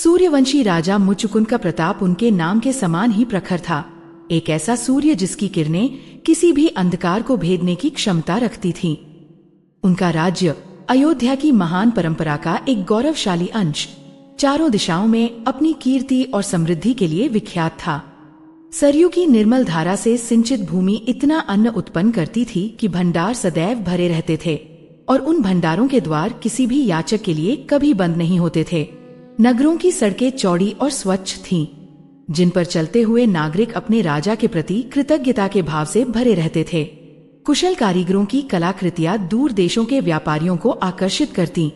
सूर्यवंशी राजा मुचुकुंद का प्रताप उनके नाम के समान ही प्रखर था। एक ऐसा सूर्य जिसकी किरणें किसी भी अंधकार को भेदने की क्षमता रखती थीं। उनका राज्य अयोध्या की महान परंपरा का एक गौरवशाली अंश चारों दिशाओं में अपनी कीर्ति और समृद्धि के लिए विख्यात था। सरयू की निर्मल धारा से सिंचित भूमि इतना अन्न उत्पन्न करती थी कि भंडार सदैव भरे रहते थे और उन भंडारों के द्वार किसी भी याचक के लिए कभी बंद नहीं होते थे। नगरों की सड़कें चौड़ी और स्वच्छ थीं, जिन पर चलते हुए नागरिक अपने राजा के प्रति कृतज्ञता के भाव से भरे रहते थे। कुशल कारीगरों की कलाकृतियां दूर देशों के व्यापारियों को आकर्षित करती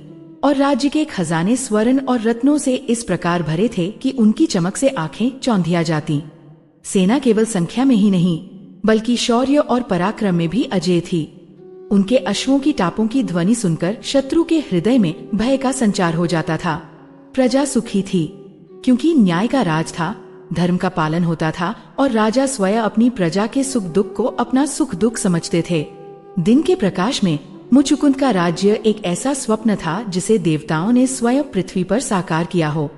और राज्य के खजाने स्वर्ण और रत्नों से इस प्रकार भरे थे कि उनकी चमक से आंखें चौंधिया जाती। सेना केवल संख्या में ही नहीं बल्कि शौर्य और पराक्रम में भी अजेय थी। उनके अश्वों की टापों की ध्वनि सुनकर शत्रु के हृदय में भय का संचार हो जाता था। प्रजा सुखी थी क्योंकि न्याय का राज था, धर्म का पालन होता था और राजा स्वयं अपनी प्रजा के सुख दुख को अपना सुख दुख समझते थे। दिन के प्रकाश में मुचुकुंद का राज्य एक ऐसा स्वप्न था जिसे देवताओं ने स्वयं पृथ्वी पर साकार किया हो।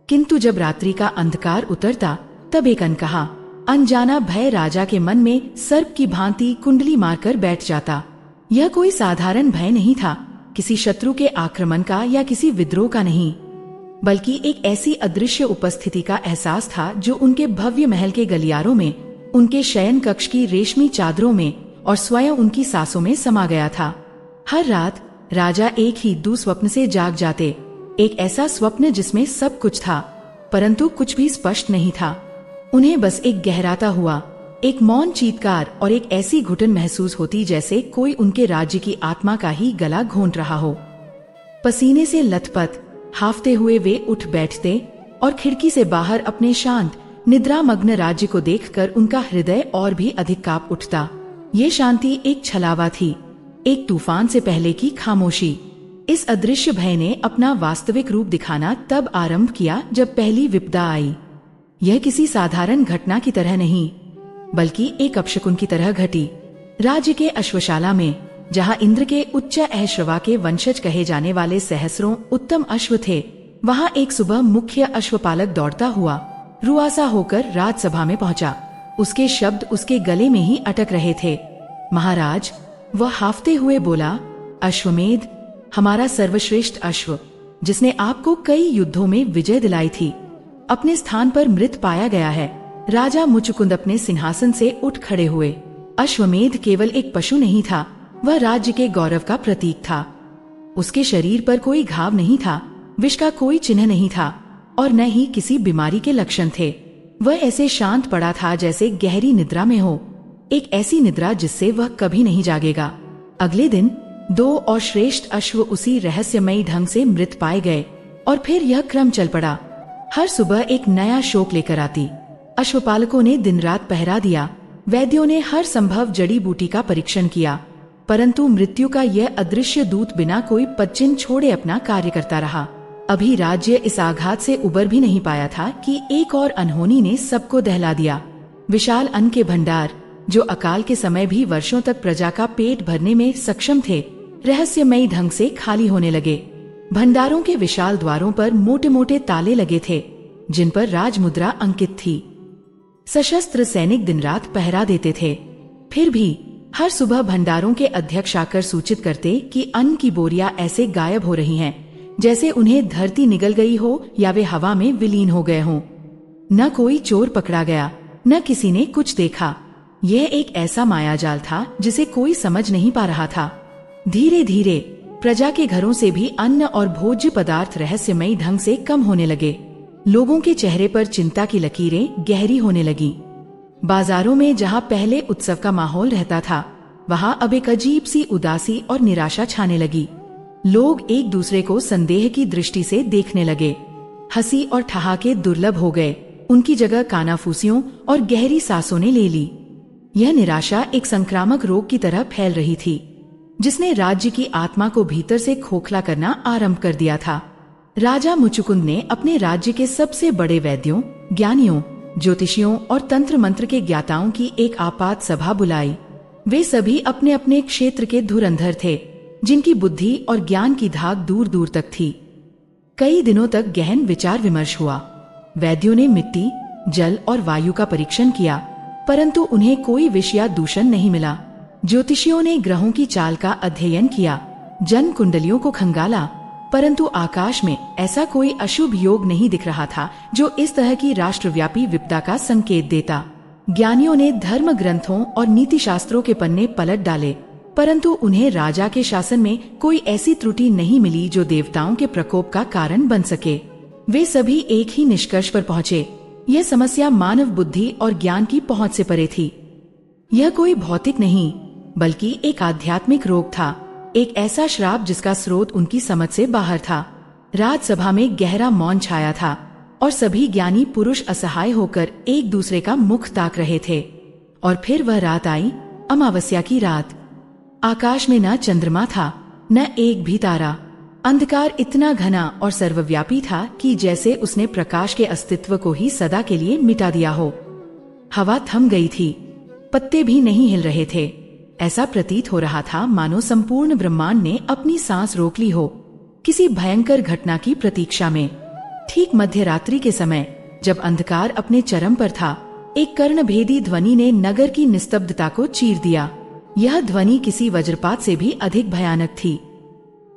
किंतु जब रात्रि का अंधकार उतरता तब एक अनकहा अनजाना भय राजा के मन में सर्प की भांति कुंडली मारकर बैठ जाता। यह कोई साधारण भय नहीं था, किसी शत्रु के आक्रमण का या किसी विद्रोह का नहीं, बल्कि एक ऐसी अदृश्य उपस्थिति का एहसास था जो उनके भव्य महल के गलियारों में, उनके शयन कक्ष की रेशमी चादरों में और स्वयं उनकी सांसों में समा गया था। हर रात राजा एक ही दुस्वप्न से जाग जाते, एक ऐसा स्वप्न जिसमें सब कुछ था परंतु कुछ भी स्पष्ट नहीं था। उन्हें बस एक गहराता हुआ, एक मौन चीत्कार और एक ऐसी घुटन महसूस होती जैसे कोई उनके राज्य की आत्मा का ही गला घोंट रहा हो। पसीने से लथपथ हाफते हुए वे उठ बैठते और खिड़की से बाहर अपने शांत निद्रामग्न राज्य को देखकर उनका हृदय और भी अधिक कांप उठता। ये शांति एक छलावा थी, एक तूफान से पहले की खामोशी। इस अदृश्य भय ने अपना वास्तविक रूप दिखाना तब आरंभ किया जब पहली विपदा आई। यह किसी साधारण घटना की तरह नहीं बल्कि एक अपशकुन की तरह घटी। राज्य के अश्वशाला में, जहां इंद्र के उच्च अहश्रवा के वंशज कहे जाने वाले सहस्रों उत्तम अश्व थे, वहां एक सुबह मुख्य अश्वपालक दौड़ता हुआ रुआसा होकर राजसभा में पहुंचा। उसके शब्द उसके गले में ही अटक रहे थे। महाराज, वह हाफते हुए बोला, अश्वमेध, हमारा सर्वश्रेष्ठ अश्व जिसने आपको कई युद्धों में विजय दिलाई थी, अपने स्थान पर मृत पाया गया है। राजा मुचुकुंद अपने सिंहासन से उठ खड़े हुए। अश्वमेध केवल एक पशु नहीं था, वह राज्य के गौरव का प्रतीक था। उसके शरीर पर कोई घाव नहीं था, विष का कोई चिन्ह नहीं था और न ही किसी बीमारी के लक्षण थे। वह ऐसे शांत पड़ा था जैसे गहरी निद्रा में हो, एक ऐसी निद्रा जिससे वह कभी नहीं जागेगा। अगले दिन 2 और श्रेष्ठ अश्व उसी रहस्यमयी ढंग से मृत पाए गए और फिर यह क्रम चल पड़ा। हर सुबह एक नया शोक लेकर आती। अश्वपालकों ने दिन रात पहरा दिया, वैद्यों ने हर संभव जड़ी बूटी का परीक्षण किया, परंतु मृत्यु का यह अदृश्य दूत बिना कोई पदचिन्ह छोड़े अपना कार्य करता रहा। अभी राज्य इस आघात से उबर भी नहीं पाया था कि एक और अनहोनी ने सबको दहला दिया। विशाल अन्न के भंडार, जो अकाल के समय भी वर्षों तक प्रजा का पेट भरने में सक्षम थे, रहस्यमयी ढंग से खाली होने लगे। भंडारों के विशाल द्वारों पर मोटे मोटे ताले लगे थे, जिन पर राजमुद्रा अंकित थी। सशस्त्र सैनिक दिन रात पहरा देते थे, फिर भी हर सुबह भंडारों के अध्यक्ष आकर सूचित करते कि अन्न की बोरियां ऐसे गायब हो रही हैं जैसे उन्हें धरती निगल गई हो या वे हवा में विलीन हो गए हों। न कोई चोर पकड़ा गया, न किसी ने कुछ देखा। यह एक ऐसा मायाजाल था जिसे कोई समझ नहीं पा रहा था। धीरे धीरे प्रजा के घरों से भी अन्न और भोज्य पदार्थ रहस्यमयी ढंग से कम होने लगे। लोगों के चेहरे पर चिंता की लकीरें गहरी होने लगी। बाजारों में जहां पहले उत्सव का माहौल रहता था, वहां अब एक अजीब सी उदासी और निराशा छाने लगी। लोग एक दूसरे को संदेह की दृष्टि से देखने लगे। हंसी और ठहाके दुर्लभ हो गए, उनकी जगह कानाफूसियों और गहरी सांसों ने ले ली। यह निराशा एक संक्रामक रोग की तरह फैल रही थी, जिसने राज्य की आत्मा को भीतर से खोखला करना आरंभ कर दिया था। राजा मुचुकुंद ने अपने राज्य के सबसे बड़े वैद्यों, ज्ञानियों, ज्योतिषियों और तंत्र मंत्र के ज्ञाताओं की एक आपात सभा बुलाई। वे सभी अपने अपने क्षेत्र के धुरंधर थे, जिनकी बुद्धि और ज्ञान की धाक दूर दूर तक थी। कई दिनों तक गहन विचार विमर्श हुआ। वैद्यों ने मिट्टी, जल और वायु का परीक्षण किया, परंतु उन्हें कोई विष या दूषण नहीं मिला। ज्योतिषियों ने ग्रहों की चाल का अध्ययन किया, जन्म कुंडलियों को खंगाला, परंतु आकाश में ऐसा कोई अशुभ योग नहीं दिख रहा था जो इस तरह की राष्ट्रव्यापी विपदा का संकेत देता। ज्ञानियों ने धर्म ग्रंथों और नीति शास्त्रों के पन्ने पलट डाले, परंतु उन्हें राजा के शासन में कोई ऐसी त्रुटि नहीं मिली जो देवताओं के प्रकोप का कारण बन सके। वे सभी एक ही निष्कर्ष पर पहुँचे, यह समस्या मानव बुद्धि और ज्ञान की पहुँच से परे थी। यह कोई भौतिक नहीं बल्कि एक आध्यात्मिक रोग था, एक ऐसा श्राप जिसका स्रोत उनकी समझ से बाहर था। राजसभा में गहरा मौन छाया था और सभी ज्ञानी पुरुष असहाय होकर एक दूसरे का मुख ताक रहे थे। और फिर वह रात आई, अमावस्या की रात। आकाश में न चंद्रमा था, न एक भी तारा। अंधकार इतना घना और सर्वव्यापी था कि जैसे उसने प्रकाश के अस्तित्व को ही सदा के लिए मिटा दिया हो। हवा थम गई थी, पत्ते भी नहीं हिल रहे थे। ऐसा प्रतीत हो रहा था मानो संपूर्ण ब्रह्मांड ने अपनी सांस रोक ली हो, किसी भयंकर घटना की प्रतीक्षा में। ठीक मध्य रात्रि के समय, जब अंधकार अपने चरम पर था, एक कर्णभेदी ध्वनि ने नगर की निस्तब्धता को चीर दिया। यह ध्वनि किसी वज्रपात से भी अधिक भयानक थी।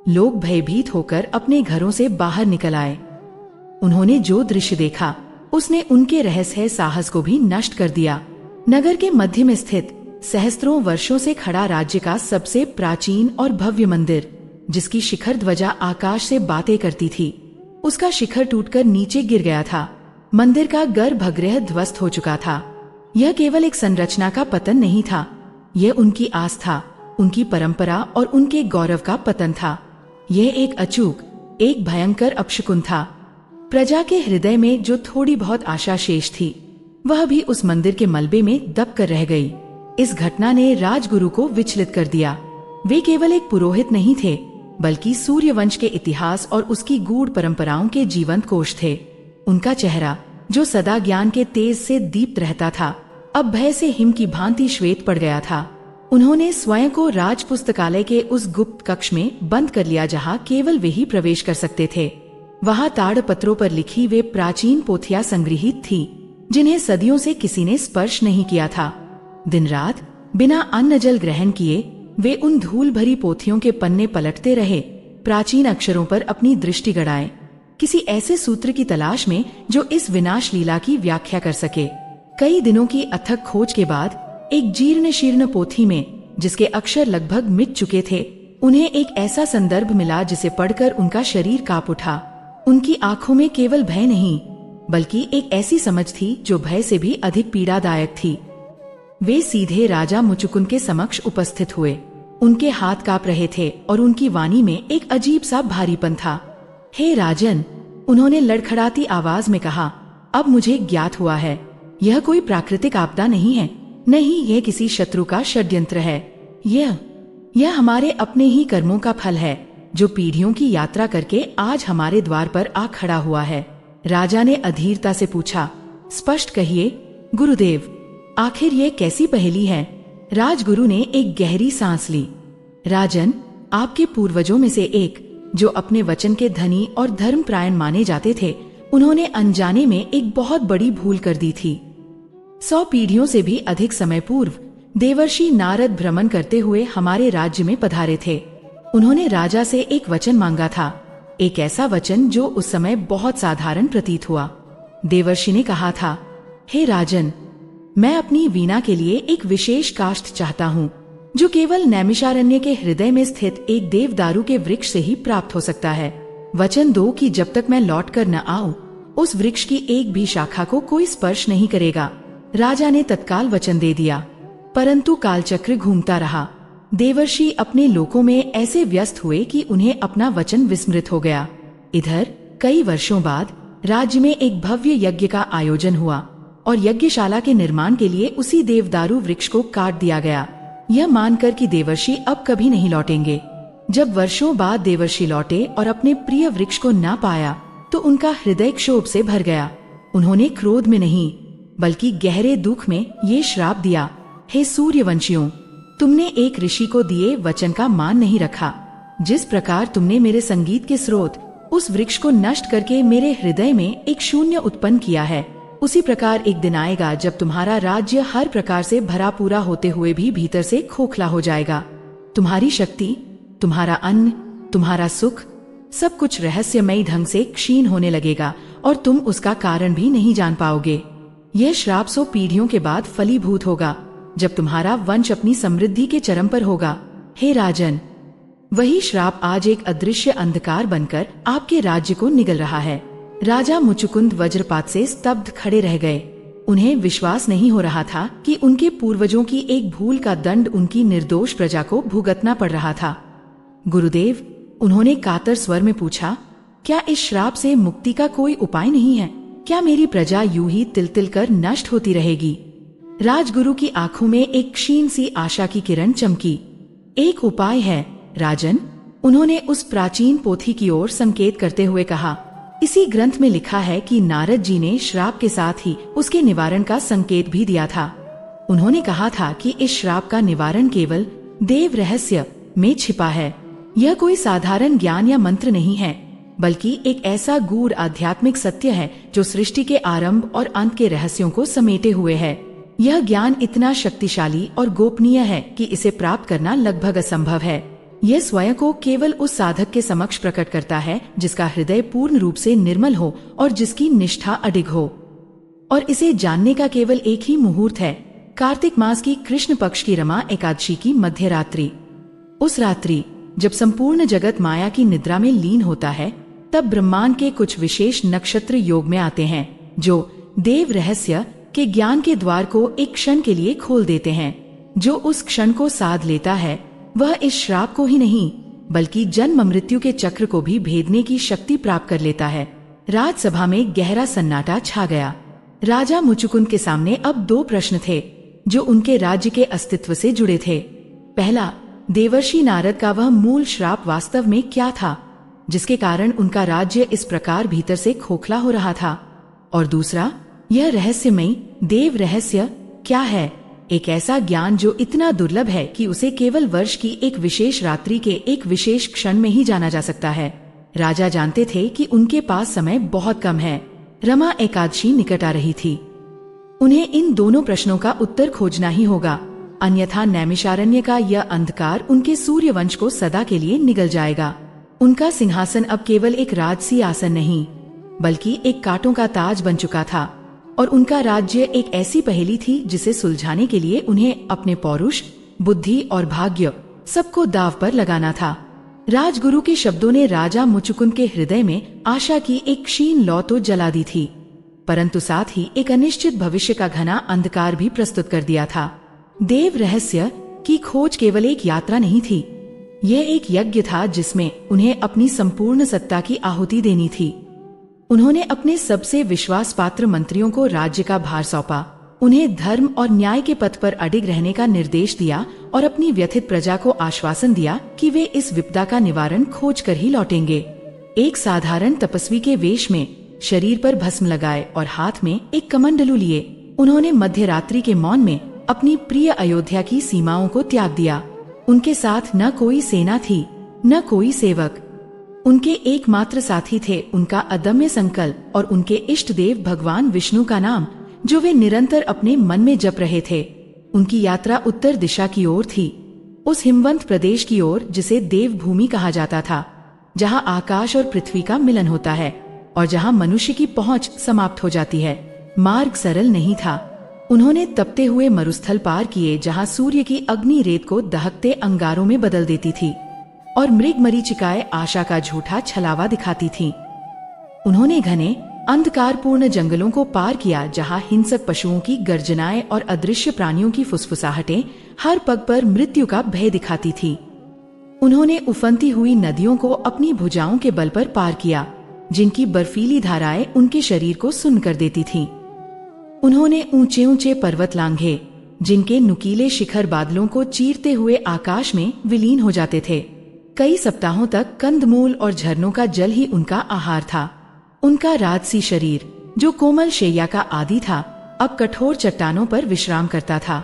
लोग भयभीत होकर अपने घरों से बाहर निकल आए। उन्होंने जो दृश्य देखा, उसने उनके रहस्य साहस को भी नष्ट कर दिया। नगर के मध्य में स्थित सहस्त्रों वर्षों से खड़ा राज्य का सबसे प्राचीन और भव्य मंदिर, जिसकी शिखर ध्वजा आकाश से बातें करती थी, उसका शिखर टूटकर नीचे गिर गया था। मंदिर का गर्भगृह ध्वस्त हो चुका था। यह केवल एक संरचना का पतन नहीं था, यह उनकी आस्था, उनकी परंपरा और उनके गौरव का पतन था। यह एक अचूक, एक भयंकर अपशकुन था। प्रजा के हृदय में जो थोड़ी बहुत आशा शेष थी, वह भी उस मंदिर के मलबे में दब कर रह गई। इस घटना ने राजगुरु को विचलित कर दिया। वे केवल एक पुरोहित नहीं थे, बल्कि सूर्यवंश के इतिहास और उसकी गूढ़ परंपराओं के जीवंत कोश थे। उनका चेहरा, जो सदा ज्ञान के तेज से दीप्त रहता था, अब भय से हिम की भांति श्वेत पड़ गया था। उन्होंने स्वयं को राज पुस्तकालय के उस गुप्त कक्ष में बंद कर लिया जहाँ केवल वे ही प्रवेश कर सकते थे। वहाँ ताड़पत्रों पर लिखी वे प्राचीन पोथियां संग्रहित थी, जिन्हें सदियों से किसी ने स्पर्श नहीं किया था। दिन रात बिना अन्न जल ग्रहण किए वे उन धूल भरी पोथियों के पन्ने पलटते रहे, प्राचीन अक्षरों पर अपनी दृष्टि गड़ाए, किसी ऐसे सूत्र की तलाश में जो इस विनाश लीला की व्याख्या कर सके। कई दिनों की अथक खोज के बाद एक जीर्ण शीर्ण पोथी में, जिसके अक्षर लगभग मिट चुके थे, उन्हें एक ऐसा संदर्भ मिला जिसे पढ़कर उनका शरीर कांप उठा। उनकी आंखों में केवल भय नहीं, बल्कि एक ऐसी समझ थी जो भय से भी अधिक पीड़ादायक थी। वे सीधे राजा मुचुकुंद के समक्ष उपस्थित हुए। उनके हाथ कांप रहे थे और उनकी वाणी में एक अजीब सा भारीपन था। हे राजन, उन्होंने लड़खड़ाती आवाज में कहा, अब मुझे ज्ञात हुआ है, यह कोई प्राकृतिक आपदा नहीं है, नहीं, यह किसी शत्रु का षड्यंत्र है। यह हमारे अपने ही कर्मों का फल है, जो पीढ़ियों की यात्रा करके आज हमारे द्वार पर आ खड़ा हुआ है। राजा ने अधीरता से पूछा, स्पष्ट कहिए गुरुदेव, आखिर ये कैसी पहेली है? राजगुरु ने एक गहरी सांस ली। राजन, आपके पूर्वजों में से एक, जो अपने वचन के धनी और धर्मपरायण माने जाते थे, उन्होंने अनजाने में एक बहुत बड़ी भूल कर दी थी। 100 पीढ़ियों से भी अधिक समय पूर्व देवर्षि नारद भ्रमण करते हुए हमारे राज्य में पधारे थे। उन्होंने राजा से एक वचन मांगा था, एक ऐसा वचन जो उस समय बहुत साधारण प्रतीत हुआ। देवर्षि ने कहा था, हे राजन, मैं अपनी वीणा के लिए एक विशेष काष्ठ चाहता हूँ, जो केवल नैमिषारण्य के हृदय में स्थित एक देवदारू के वृक्ष से ही प्राप्त हो सकता है। वचन दो कि जब तक मैं लौट कर न आऊं, उस वृक्ष की एक भी शाखा को कोई स्पर्श नहीं करेगा। राजा ने तत्काल वचन दे दिया, परंतु कालचक्र घूमता रहा। देवर्षि अपने लोकों में ऐसे व्यस्त हुए कि उन्हें अपना वचन विस्मृत हो गया। इधर कई वर्षों बाद राज्य में एक भव्य यज्ञ का आयोजन हुआ और यज्ञशाला के निर्माण के लिए उसी देवदारू वृक्ष को काट दिया गया, यह मानकर कि देवर्षि अब कभी नहीं लौटेंगे। जब वर्षों बाद देवर्षि लौटे और अपने प्रिय वृक्ष को न पाया, तो उनका हृदय क्षोभ से भर गया। उन्होंने क्रोध में नहीं, बल्कि गहरे दुख में ये श्राप दिया, हे सूर्यवंशियों, तुमने एक ऋषि को दिए वचन का मान नहीं रखा। जिस प्रकार तुमने मेरे संगीत के स्रोत, उस वृक्ष को नष्ट करके मेरे हृदय में एक शून्य उत्पन्न किया है, उसी प्रकार एक दिन आएगा जब तुम्हारा राज्य हर प्रकार से भरा पूरा होते हुए भी भीतर से खोखला हो जाएगा। तुम्हारी शक्ति, तुम्हारा अन्न, तुम्हारा सुख, सब कुछ रहस्यमयी ढंग से क्षीण होने लगेगा और तुम उसका कारण भी नहीं जान पाओगे। यह श्राप 100 पीढ़ियों के बाद फलीभूत होगा, जब तुम्हारा वंश अपनी समृद्धि के चरम पर होगा। हे राजन, वही श्राप आज एक अदृश्य अंधकार बनकर आपके राज्य को निगल रहा है। राजा मुचुकुंद वज्रपात से स्तब्ध खड़े रह गए। उन्हें विश्वास नहीं हो रहा था कि उनके पूर्वजों की एक भूल का दंड उनकी निर्दोष प्रजा को भुगतना पड़ रहा था। गुरुदेव, उन्होंने कातर स्वर में पूछा, क्या इस श्राप से मुक्ति का कोई उपाय नहीं है? क्या मेरी प्रजा यूं ही तिल तिल कर नष्ट होती रहेगी? राजगुरु की आंखों में एक क्षीण सी आशा की किरण चमकी। एक उपाय है राजन, उन्होंने उस प्राचीन पोथी की ओर संकेत करते हुए कहा। इसी ग्रंथ में लिखा है कि नारद जी ने श्राप के साथ ही उसके निवारण का संकेत भी दिया था। उन्होंने कहा था कि इस श्राप का निवारण केवल देव रहस्य में छिपा है। यह कोई साधारण ज्ञान या मंत्र नहीं है, बल्कि एक ऐसा गूढ़ आध्यात्मिक सत्य है जो सृष्टि के आरंभ और अंत के रहस्यों को समेटे हुए है। यह ज्ञान इतना शक्तिशाली और गोपनीय है कि इसे प्राप्त करना लगभग असंभव है। यह स्वयं को केवल उस साधक के समक्ष प्रकट करता है जिसका हृदय पूर्ण रूप से निर्मल हो और जिसकी निष्ठा अडिग हो। और इसे जानने का केवल एक ही मुहूर्त है, कार्तिक मास की कृष्ण पक्ष की रमा एकादशी की मध्य रात्रि। उस रात्रि जब संपूर्ण जगत माया की निद्रा में लीन होता है, तब ब्रह्मांड के कुछ विशेष नक्षत्र योग में आते हैं, जो देव रहस्य के ज्ञान के द्वार को एक क्षण के लिए खोल देते हैं। जो उस क्षण को साध लेता है, वह इस श्राप को ही नहीं बल्कि जन्म मृत्यु के चक्र को भी भेदने की शक्ति प्राप्त कर लेता है। राजसभा में गहरा सन्नाटा छा गया। राजा मुचुकुंद के सामने अब 2 प्रश्न थे जो उनके राज्य के अस्तित्व से जुड़े थे। पहला, देवर्षि नारद का वह मूल श्राप वास्तव में क्या था, जिसके कारण उनका राज्य इस प्रकार भीतर से खोखला हो रहा था? और दूसरा, यह रहस्यमयी देव रहस्य क्या है? एक ऐसा ज्ञान जो इतना दुर्लभ है कि उसे केवल वर्ष की एक विशेष रात्रि के एक विशेष क्षण में ही जाना जा सकता है। राजा जानते थे कि उनके पास समय बहुत कम है। रमा एकादशी निकट आ रही थी। उन्हें इन दोनों प्रश्नों का उत्तर खोजना ही होगा, अन्यथा नैमिषारण्य का यह अंधकार उनके सूर्य वंश को सदा के लिए निगल जाएगा। उनका सिंहासन अब केवल एक राजसी आसन नहीं, बल्कि एक कांटों का ताज बन चुका था, और उनका राज्य एक ऐसी पहेली थी जिसे सुलझाने के लिए उन्हें अपने पौरुष, बुद्धि और भाग्य सबको दांव पर लगाना था। राजगुरु के शब्दों ने राजा मुचुकुंद के हृदय में आशा की एक क्षीण लौ तो जला दी थी, परंतु साथ ही एक अनिश्चित भविष्य का घना अंधकार भी प्रस्तुत कर दिया था। देव रहस्य की खोज केवल एक यात्रा नहीं थी, यह एक यज्ञ था जिसमें उन्हें अपनी संपूर्ण सत्ता की आहुति देनी थी। उन्होंने अपने सबसे विश्वास पात्र मंत्रियों को राज्य का भार सौंपा, उन्हें धर्म और न्याय के पथ पर अडिग रहने का निर्देश दिया और अपनी व्यथित प्रजा को आश्वासन दिया कि वे इस विपदा का निवारण खोज कर ही लौटेंगे। एक साधारण तपस्वी के वेश में, शरीर पर भस्म लगाए और हाथ में एक कमंडलू लिए, उन्होंने मध्य रात्रि के मौन में अपनी प्रिय अयोध्या की सीमाओं को त्याग दिया। उनके साथ न कोई सेना थी, न कोई सेवक। उनके एकमात्र साथी थे उनका अदम्य संकल्प और उनके इष्ट देव भगवान विष्णु का नाम, जो वे निरंतर अपने मन में जप रहे थे। उनकी यात्रा उत्तर दिशा की ओर थी, उस हिमवंत प्रदेश की ओर जिसे देव भूमि कहा जाता था, जहां आकाश और पृथ्वी का मिलन होता है और जहां मनुष्य की पहुंच समाप्त हो जाती है। मार्ग सरल नहीं था। उन्होंने तपते हुए मरुस्थल पार किए, जहां सूर्य की अग्नि रेत को दहकते अंगारों में बदल देती थी और मृग मरीचिकाएं आशा का झूठा छलावा दिखाती थीं। उन्होंने घने अंधकारपूर्ण जंगलों को पार किया, जहां हिंसक पशुओं की गर्जनाएं और अदृश्य प्राणियों की फुसफुसाहटें हर पग पर मृत्यु का भय दिखाती थी। उन्होंने उफनती हुई नदियों को अपनी भुजाओं के बल पर पार किया, जिनकी बर्फीली धाराएं उनके शरीर को सुन्न कर देती थीं। उन्होंने ऊंचे ऊंचे पर्वत लांघे, जिनके नुकीले शिखर बादलों को चीरते हुए आकाश में विलीन हो जाते थे। कई सप्ताहों तक कंदमूल और झरनों का जल ही उनका आहार था। उनका राजसी शरीर, जो कोमल शैया का आदि था, अब कठोर चट्टानों पर विश्राम करता था।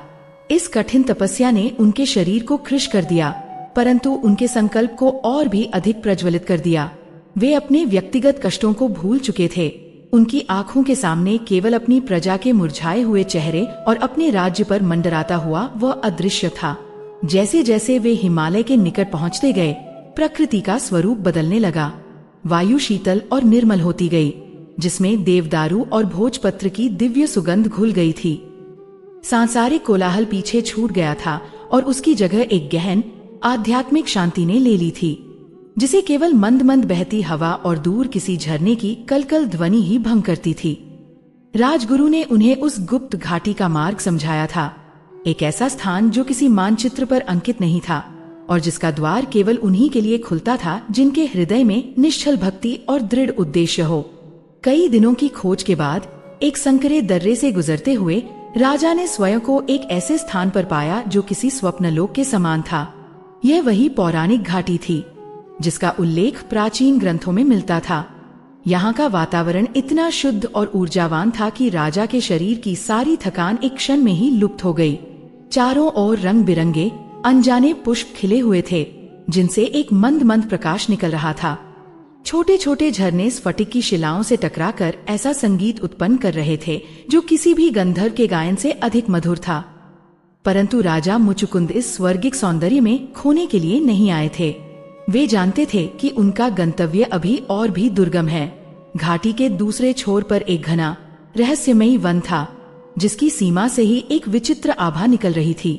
इस कठिन तपस्या ने उनके शरीर को कृश कर दिया, परंतु उनके संकल्प को और भी अधिक प्रज्वलित कर दिया। वे अपने व्यक्तिगत कष्टों को भूल चुके थे। उनकी आंखों के सामने केवल अपनी प्रजा के मुरझाए हुए चेहरे और अपने राज्य पर मंडराता हुआ वह अदृश्य था। जैसे जैसे वे हिमालय के निकट पहुंचते गए, प्रकृति का स्वरूप बदलने लगा। वायु शीतल और निर्मल होती गई, जिसमें देवदारू और भोजपत्र की दिव्य सुगंध घुल गई थी। सांसारिक कोलाहल पीछे छूट गया था और उसकी जगह एक गहन आध्यात्मिक शांति ने ले ली थी, जिसे केवल मंद मंद बहती हवा और दूर किसी झरने की कलकल ध्वनि ही भंग करती थी। राजगुरु ने उन्हें उस गुप्त घाटी का मार्ग समझाया था, एक ऐसा स्थान जो किसी मानचित्र पर अंकित नहीं था और जिसका द्वार केवल उन्हीं के लिए खुलता था जिनके हृदय में निश्चल भक्ति और दृढ़ उद्देश्य हो। कई दिनों की खोज के बाद एक संकरे दर्रे से गुजरते हुए राजा ने स्वयं को एक ऐसे स्थान पर पाया जो किसी स्वप्नलोक के समान था। यह वही पौराणिक घाटी थी जिसका उल्लेख प्राचीन ग्रंथों में मिलता था। यहाँ का वातावरण इतना शुद्ध और ऊर्जावान था कि राजा के शरीर की सारी थकान एक क्षण में ही लुप्त हो गई। चारों ओर रंग बिरंगे अनजाने पुष्प खिले हुए थे, जिनसे एक मंद मंद प्रकाश निकल रहा था। छोटे छोटे झरने स्फटिक की शिलाओं से टकराकर ऐसा संगीत उत्पन्न कर रहे थे जो किसी भी गंधर्व के गायन से अधिक मधुर था। परंतु राजा मुचुकुंद इस स्वर्गिक सौंदर्य में खोने के लिए नहीं आए थे। वे जानते थे कि उनका गंतव्य अभी और भी दुर्गम है। घाटी के दूसरे छोर पर एक घना रहस्यमयी वन था, जिसकी सीमा से ही एक विचित्र आभा निकल रही थी।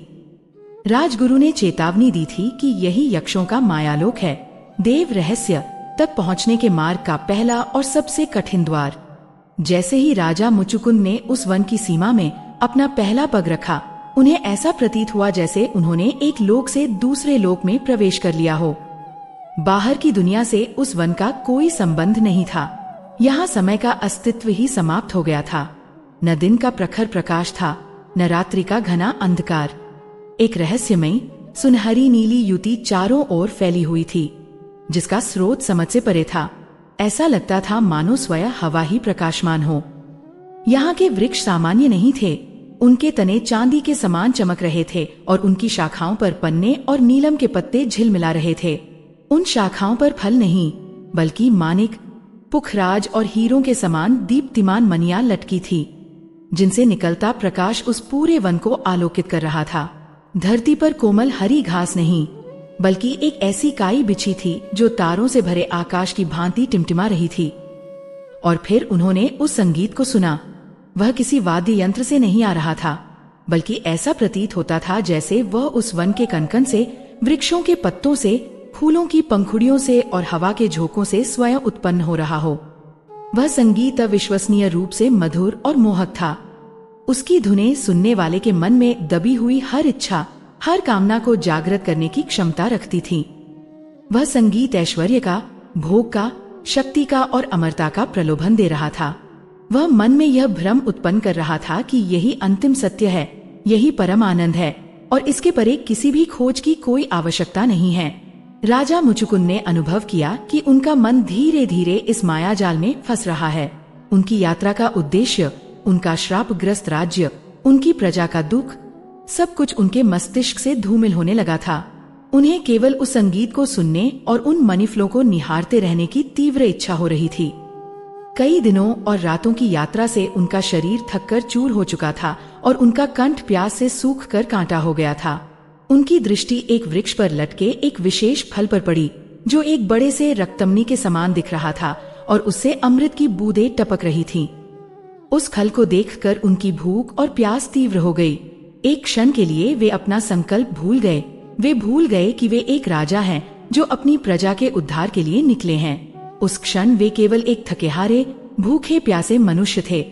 राजगुरु ने चेतावनी दी थी कि यही यक्षों का मायालोक है, देव रहस्य तक पहुंचने के मार्ग का पहला और सबसे कठिन द्वार। जैसे ही राजा मुचुकुंद ने उस वन की सीमा में अपना पहला पग रखा, उन्हें ऐसा प्रतीत हुआ जैसे उन्होंने एक लोक से दूसरे लोक में प्रवेश कर लिया हो। बाहर की दुनिया से उस वन का कोई संबंध नहीं था। यहाँ समय का अस्तित्व ही समाप्त हो गया था। न दिन का प्रखर प्रकाश था, न रात्रि का घना अंधकार। एक रहस्यमयी सुनहरी नीली युति चारों ओर फैली हुई थी, जिसका स्रोत समझ से परे था। ऐसा लगता था मानो स्वयं हवा ही प्रकाशमान हो। यहाँ के वृक्ष सामान्य नहीं थे, उनके तने चांदी के समान चमक रहे थे और उनकी शाखाओं पर पन्ने और नीलम के पत्ते झिलमिला रहे थे। उन शाखाओं पर फल नहीं, बल्कि मानिक, पुखराज और हीरों के समान दीप्तिमान मणियां लटकी थी, जिनसे निकलता प्रकाश उस पूरे वन को आलोकित कर रहा था। धरती पर कोमल हरी घास नहीं, बल्कि एक ऐसी काई बिछी थी जो तारों से भरे आकाश की भांति टिमटिमा रही थी। और फिर उन्होंने उस संगीत को सुना। वह किसी वाद्य यंत्र से नहीं आ रहा था, बल्कि ऐसा प्रतीत होता था जैसे वह उस वन के कनकन से, वृक्षों के पत्तों से, फूलों की पंखुड़ियों से और हवा के झोंकों से स्वयं उत्पन्न हो रहा हो। वह संगीत अविश्वसनीय रूप से मधुर और मोहक था। उसकी धुनें सुनने वाले के मन में दबी हुई हर इच्छा, हर कामना को जागृत करने की क्षमता रखती थी। वह संगीत ऐश्वर्य का, भोग का, शक्ति का और अमरता का प्रलोभन दे रहा था। वह मन में यह भ्रम उत्पन्न कर रहा था कि यही अंतिम सत्य है, यही परम आनंद है और इसके परे किसी भी खोज की कोई आवश्यकता नहीं है। राजा मुचुकुंद ने अनुभव किया कि उनका मन धीरे धीरे इस मायाजाल में फंस रहा है। उनकी यात्रा का उद्देश्य, उनका श्रापग्रस्त राज्य, उनकी प्रजा का दुख, सब कुछ उनके मस्तिष्क से धूमिल होने लगा था। उन्हें केवल उस संगीत को सुनने और उन मणिफलों को निहारते रहने की तीव्र इच्छा हो रही थी। कई दिनों और रातों की यात्रा से उनका शरीर थककर चूर हो चुका था और उनका कंठ प्यास से सूख कर कांटा हो गया था। उनकी दृष्टि एक वृक्ष पर लटके एक विशेष फल पर पड़ी, जो एक बड़े से रक्तमनी के समान दिख रहा था और उससे अमृत की बूंदें टपक रही थीं। उस फल को देखकर उनकी भूख और प्यास तीव्र हो गई। एक क्षण के लिए वे अपना संकल्प भूल गए। वे भूल गए कि वे एक राजा हैं जो अपनी प्रजा के उद्धार के लिए निकले हैं। उस क्षण वे केवल एक थकेहारे, भूखे प्यासे मनुष्य थे,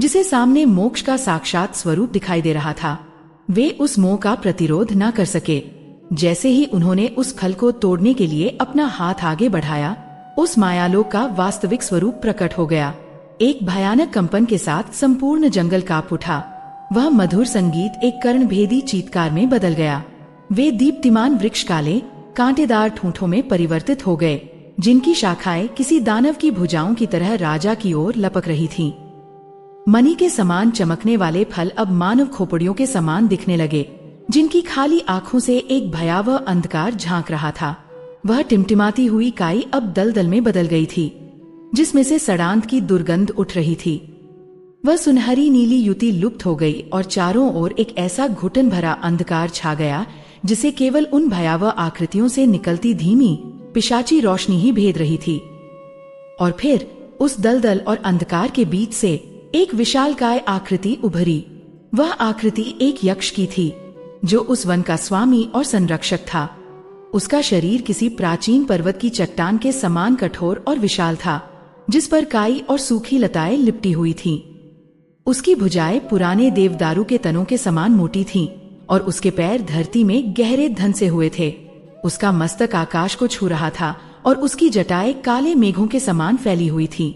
जिसे सामने मोक्ष का साक्षात स्वरूप दिखाई दे रहा था। वे उस मोह का प्रतिरोध न कर सके। जैसे ही उन्होंने उस फल को तोड़ने के लिए अपना हाथ आगे बढ़ाया, उस मायालोक का वास्तविक स्वरूप प्रकट हो गया। एक भयानक कंपन के साथ संपूर्ण जंगल कांप उठा। वह मधुर संगीत एक कर्णभेदी चीत्कार में बदल गया। वे दीप्तिमान वृक्ष काले, कांटेदार ठूंठों में परिवर्तित हो गए, जिनकी शाखाएं किसी दानव की भुजाओं की तरह राजा की ओर लपक रही थीं। मणि के समान चमकने वाले फल अब मानव खोपड़ियों के समान दिखने लगे, जिनकी खाली आंखों से एक भयावह अंधकार झांक रहा था। वह टिमटिमाती हुई काई अब दलदल में बदल गई थी, जिसमें से सड़ांत की दुर्गंध उठ रही थी। वह सुनहरी नीली युति लुप्त हो गई और चारों ओर एक ऐसा घुटन भरा अंधकार छा गया जिसे केवल उन भयावह आकृतियों से निकलती धीमी पिशाची रोशनी ही भेद रही थी। और फिर उस दलदल और अंधकार के बीच से एक विशालकाय आकृति उभरी। वह आकृति एक यक्ष की थी, जो उस वन का स्वामी और संरक्षक था। उसका शरीर किसी प्राचीन पर्वत की चट्टान के समान कठोर और विशाल था, जिस पर काई और सूखी लताएं लिपटी हुई थीं। उसकी भुजाएं पुराने देवदारू के तनों के समान मोटी थीं और उसके पैर धरती में गहरे धंसे हुए थे। उसका मस्तक आकाश को छू रहा था और उसकी जटाएं काले मेघों के समान फैली हुई थीं।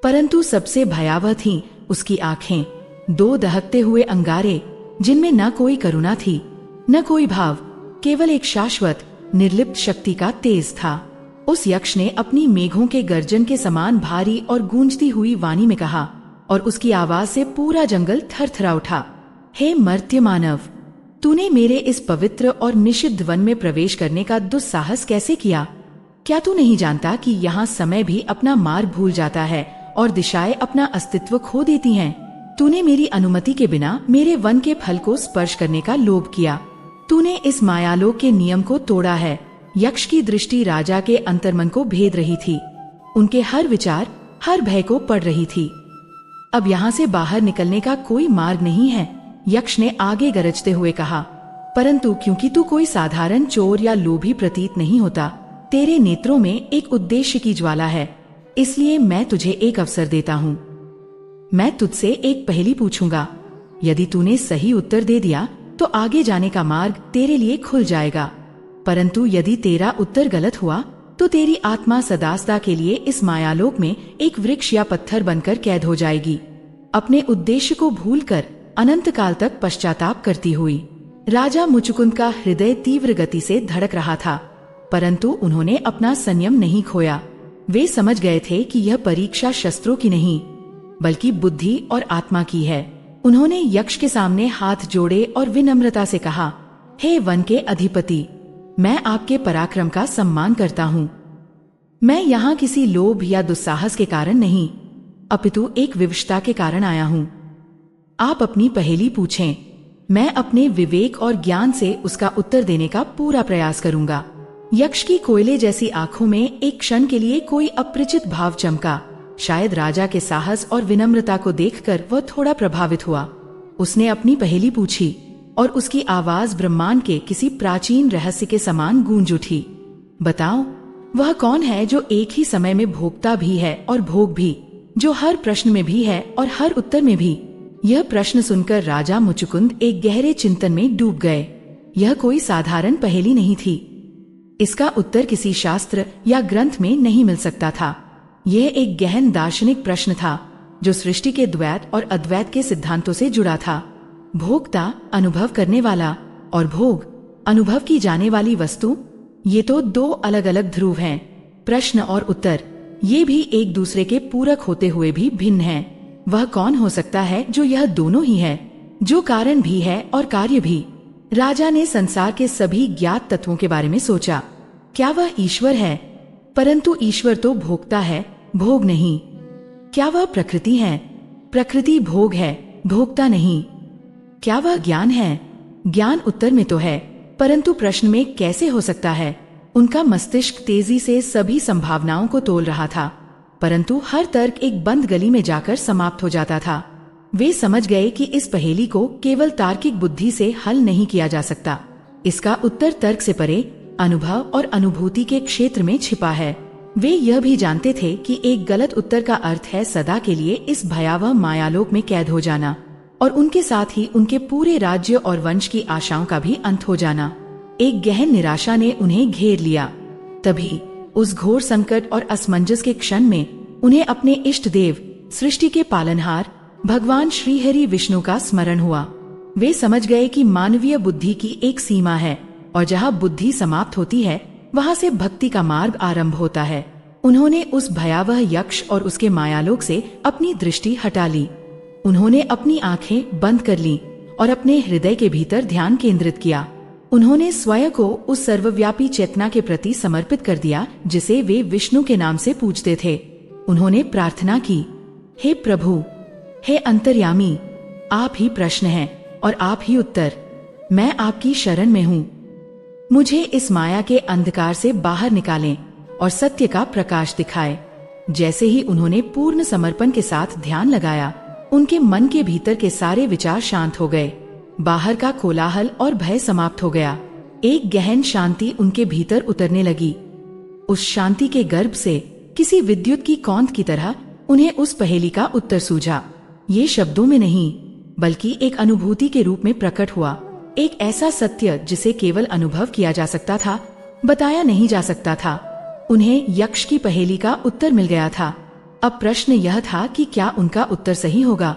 परंतु सबसे भयावह थीं उसकी आंखें, दो दहकते हुए अंगारे जिनमें न कोई करुणा थी न कोई भाव, केवल एक शाश्वत निर्लिप्त शक्ति का तेज था। उस यक्ष ने अपनी मेघों के गर्जन के समान भारी और गूंजती हुई वाणी में कहा, और उसकी आवाज से पूरा जंगल थरथरा उठा। हे मर्त्य मानव, तूने मेरे इस पवित्र और निषिद्ध वन में प्रवेश करने का दुस्साहस कैसे किया? क्या तू नहीं जानता कि यहाँ समय भी अपना मार्ग भूल जाता है और दिशाएं अपना अस्तित्व खो देती हैं? तूने मेरी अनुमति के बिना मेरे वन के फल को स्पर्श करने का लोभ किया। तूने इस मायालोक के नियम को तोड़ा है। यक्ष की दृष्टि राजा के अंतर्मन को भेद रही थी। उनके हर विचार, हर भय को पढ़ रही थी। अब यहाँ से बाहर निकलने का कोई मार्ग नहीं है, यक्ष ने आगे गरजते हुए कहा। परंतु क्योंकि तू कोई साधारण चोर या लोभी प्रतीत नहीं होता, तेरे नेत्रों में एक उद्देश्य की ज्वाला है, इसलिए मैं तुझे एक अवसर देता हूँ। मैं तुझसे एक पहेली पूछूंगा। यदि तूने सही उत्तर दे दिया तो आगे जाने का मार्ग तेरे लिए खुल जाएगा, परंतु यदि तेरा उत्तर गलत हुआ तो तेरी आत्मा सदासदा के लिए इस मायालोक में एक वृक्ष या पत्थर बनकर कैद हो जाएगी, अपने उद्देश्य को भूलकर अनंत काल तक पश्चाताप करती हुई। राजा मुचुकुंद का हृदय तीव्र गति से धड़क रहा था, परंतु उन्होंने अपना संयम नहीं खोया। वे समझ गए थे कि यह परीक्षा शस्त्रों की नहीं, बल्कि बुद्धि और आत्मा की है। उन्होंने यक्ष के सामने हाथ जोड़े और विनम्रता से कहा, हे वन के अधिपति, मैं आपके पराक्रम का सम्मान करता हूँ। मैं यहाँ किसी लोभ या दुस्साहस के कारण नहीं, अपितु एक विवशता के कारण आया हूँ। आप अपनी पहेली पूछें, मैं अपने विवेक और ज्ञान से उसका उत्तर देने का पूरा प्रयास करूंगा। यक्ष की कोयले जैसी आंखों में एक क्षण के लिए कोई अपरिचित भाव चमका। शायद राजा के साहस और विनम्रता को देखकर वह थोड़ा प्रभावित हुआ। उसने अपनी पहेली पूछी और उसकी आवाज ब्रह्मांड के किसी प्राचीन रहस्य के समान गूंज उठी। बताओ, वह कौन है जो एक ही समय में भोक्ता भी है और भोग भी, जो हर प्रश्न में भी है और हर उत्तर में भी? यह प्रश्न सुनकर राजा मुचुकुंद एक गहरे चिंतन में डूब गए। यह कोई साधारण पहेली नहीं थी। इसका उत्तर किसी शास्त्र या ग्रंथ में नहीं मिल सकता था। यह एक गहन दार्शनिक प्रश्न था जो सृष्टि के द्वैत और अद्वैत के सिद्धांतों से जुड़ा था। भोक्ता, अनुभव करने वाला, और भोग, अनुभव की जाने वाली वस्तु, ये तो दो अलग अलग ध्रुव हैं। प्रश्न और उत्तर, ये भी एक दूसरे के पूरक होते हुए भी भिन्न हैं। वह कौन हो सकता है जो यह दोनों ही है, जो कारण भी है और कार्य भी? राजा ने संसार के सभी ज्ञात तत्वों के बारे में सोचा। क्या वह ईश्वर है? परंतु ईश्वर तो भोक्ता है, भोग नहीं। क्या वह प्रकृति है? प्रकृति भोग है, भोक्ता नहीं। क्या वह ज्ञान है? ज्ञान उत्तर में तो है, परंतु प्रश्न में कैसे हो सकता है? उनका मस्तिष्क तेजी से सभी संभावनाओं को तोल रहा था, परंतु हर तर्क एक बंद गली में जाकर समाप्त हो जाता था। वे समझ गए कि इस पहेली को केवल तार्किक बुद्धि से हल नहीं किया जा सकता। इसका उत्तर तर्क से परे, अनुभव और अनुभूति के क्षेत्र में छिपा है। वे यह भी जानते थे कि एक गलत उत्तर का अर्थ है सदा के लिए इस भयावह मायालोक में कैद हो जाना, और उनके साथ ही उनके पूरे राज्य और वंश की आशाओं का भी अंत हो जाना। एक गहन निराशा ने उन्हें घेर लिया। तभी उस घोर संकट और असमंजस के क्षण में उन्हें अपने इष्ट देव, सृष्टि के पालनहार भगवान श्रीहरि विष्णु का स्मरण हुआ। वे समझ गए कि मानवीय बुद्धि की एक सीमा है, और जहाँ बुद्धि समाप्त होती है वहाँ से भक्ति का मार्ग आरंभ होता है। उन्होंने उस भयावह यक्ष और उसके मायालोक से अपनी दृष्टि हटा ली। उन्होंने अपनी आंखें बंद कर ली और अपने हृदय के भीतर ध्यान केंद्रित किया। उन्होंने स्वयं को उस सर्वव्यापी चेतना के प्रति समर्पित कर दिया जिसे वे विष्णु के नाम से पूजते थे। उन्होंने प्रार्थना की, हे प्रभु, हे अंतर्यामी, आप ही प्रश्न हैं और आप ही उत्तर। मैं आपकी शरण में हूँ। मुझे इस माया के अंधकार से बाहर निकालें और सत्य का प्रकाश दिखाए। जैसे ही उन्होंने पूर्ण समर्पण के साथ ध्यान लगाया, उनके मन के भीतर के सारे विचार शांत हो गए। बाहर का कोलाहल और भय समाप्त हो गया। एक गहन शांति उनके भीतर उतरने लगी। उस शांति के गर्भ से किसी विद्युत की कौंध की तरह उन्हें उस पहेली का उत्तर सूझा। ये शब्दों में नहीं, बल्कि एक अनुभूति के रूप में प्रकट हुआ। एक ऐसा सत्य जिसे केवल अनुभव किया जा सकता था, बताया नहीं जा सकता था। उन्हें यक्ष की पहेली का उत्तर मिल गया था। अब प्रश्न यह था कि क्या उनका उत्तर सही होगा?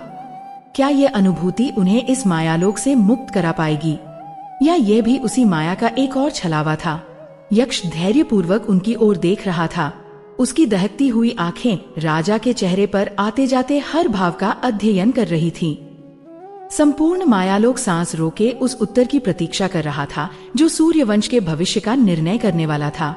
क्या यह अनुभूति उन्हें इस मायालोक से मुक्त करा पाएगी, या यह भी उसी माया का एक और छलावा था? यक्ष धैर्यपूर्वक उनकी ओर देख रहा था। उसकी दहकती हुई आंखें राजा के चेहरे पर आते जाते हर भाव का अध्ययन कर रही थीं। संपूर्ण मायालोक सांस रोके उस उत्तर की प्रतीक्षा कर रहा था जो सूर्यवंश के भविष्य का निर्णय करने वाला था।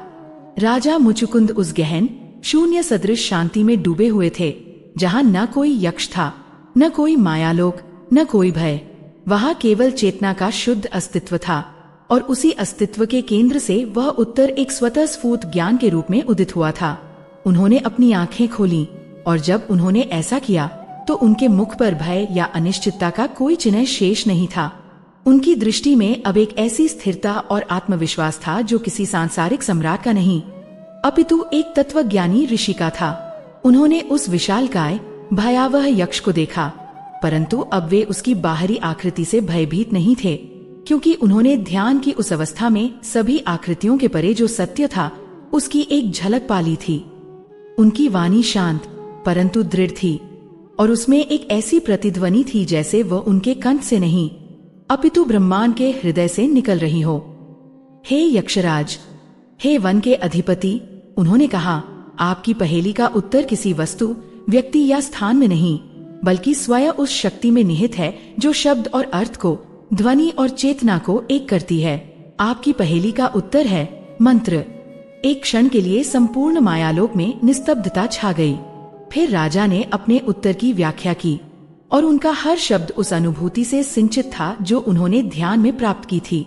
राजा मुचुकुंद उस गहन शून्य सदृश शांति में डूबे हुए थे, जहाँ न कोई यक्ष था, न कोई मायालोक, न कोई भय। वहाँ केवल चेतना का शुद्ध अस्तित्व था, और उसी अस्तित्व के केंद्र से वह उत्तर एक स्वतः स्फूर्त ज्ञान के रूप में उदित हुआ था। उन्होंने अपनी आंखें खोलीं, और जब उन्होंने ऐसा किया तो उनके मुख पर भय या अनिश्चितता का कोई चिन्ह शेष नहीं था। उनकी दृष्टि में अब एक ऐसी स्थिरता और आत्मविश्वास था जो किसी सांसारिक सम्राट का नहीं, अपितु एक तत्वज्ञानी ऋषि का था। उन्होंने उस विशालकाय भयावह यक्ष को देखा, परंतु अब वे उसकी बाहरी आकृति से भयभीत नहीं थे, क्योंकि उन्होंने ध्यान की उस अवस्था में सभी आकृतियों के परे जो सत्य था उसकी एक झलक पाली थी। उनकी वाणी शांत परंतु दृढ़ थी, और उसमें एक ऐसी प्रतिध्वनि थी जैसे वह उनके कंठ से नहीं, अपितु ब्रह्मांड के हृदय से निकल रही हो। हे यक्षराज, हे वन के अधिपति, उन्होंने कहा, आपकी पहेली का उत्तर किसी वस्तु, व्यक्ति या स्थान में नहीं, बल्कि स्वयं उस शक्ति में निहित है जो शब्द और अर्थ को, ध्वनि और चेतना को एक करती है। आपकी पहेली का उत्तर है मंत्र। एक क्षण के लिए संपूर्ण मायालोक में निस्तब्धता छा गई। फिर राजा ने अपने उत्तर की व्याख्या की, और उनका हर शब्द उस अनुभूति से सिंचित था जो उन्होंने ध्यान में प्राप्त की थी।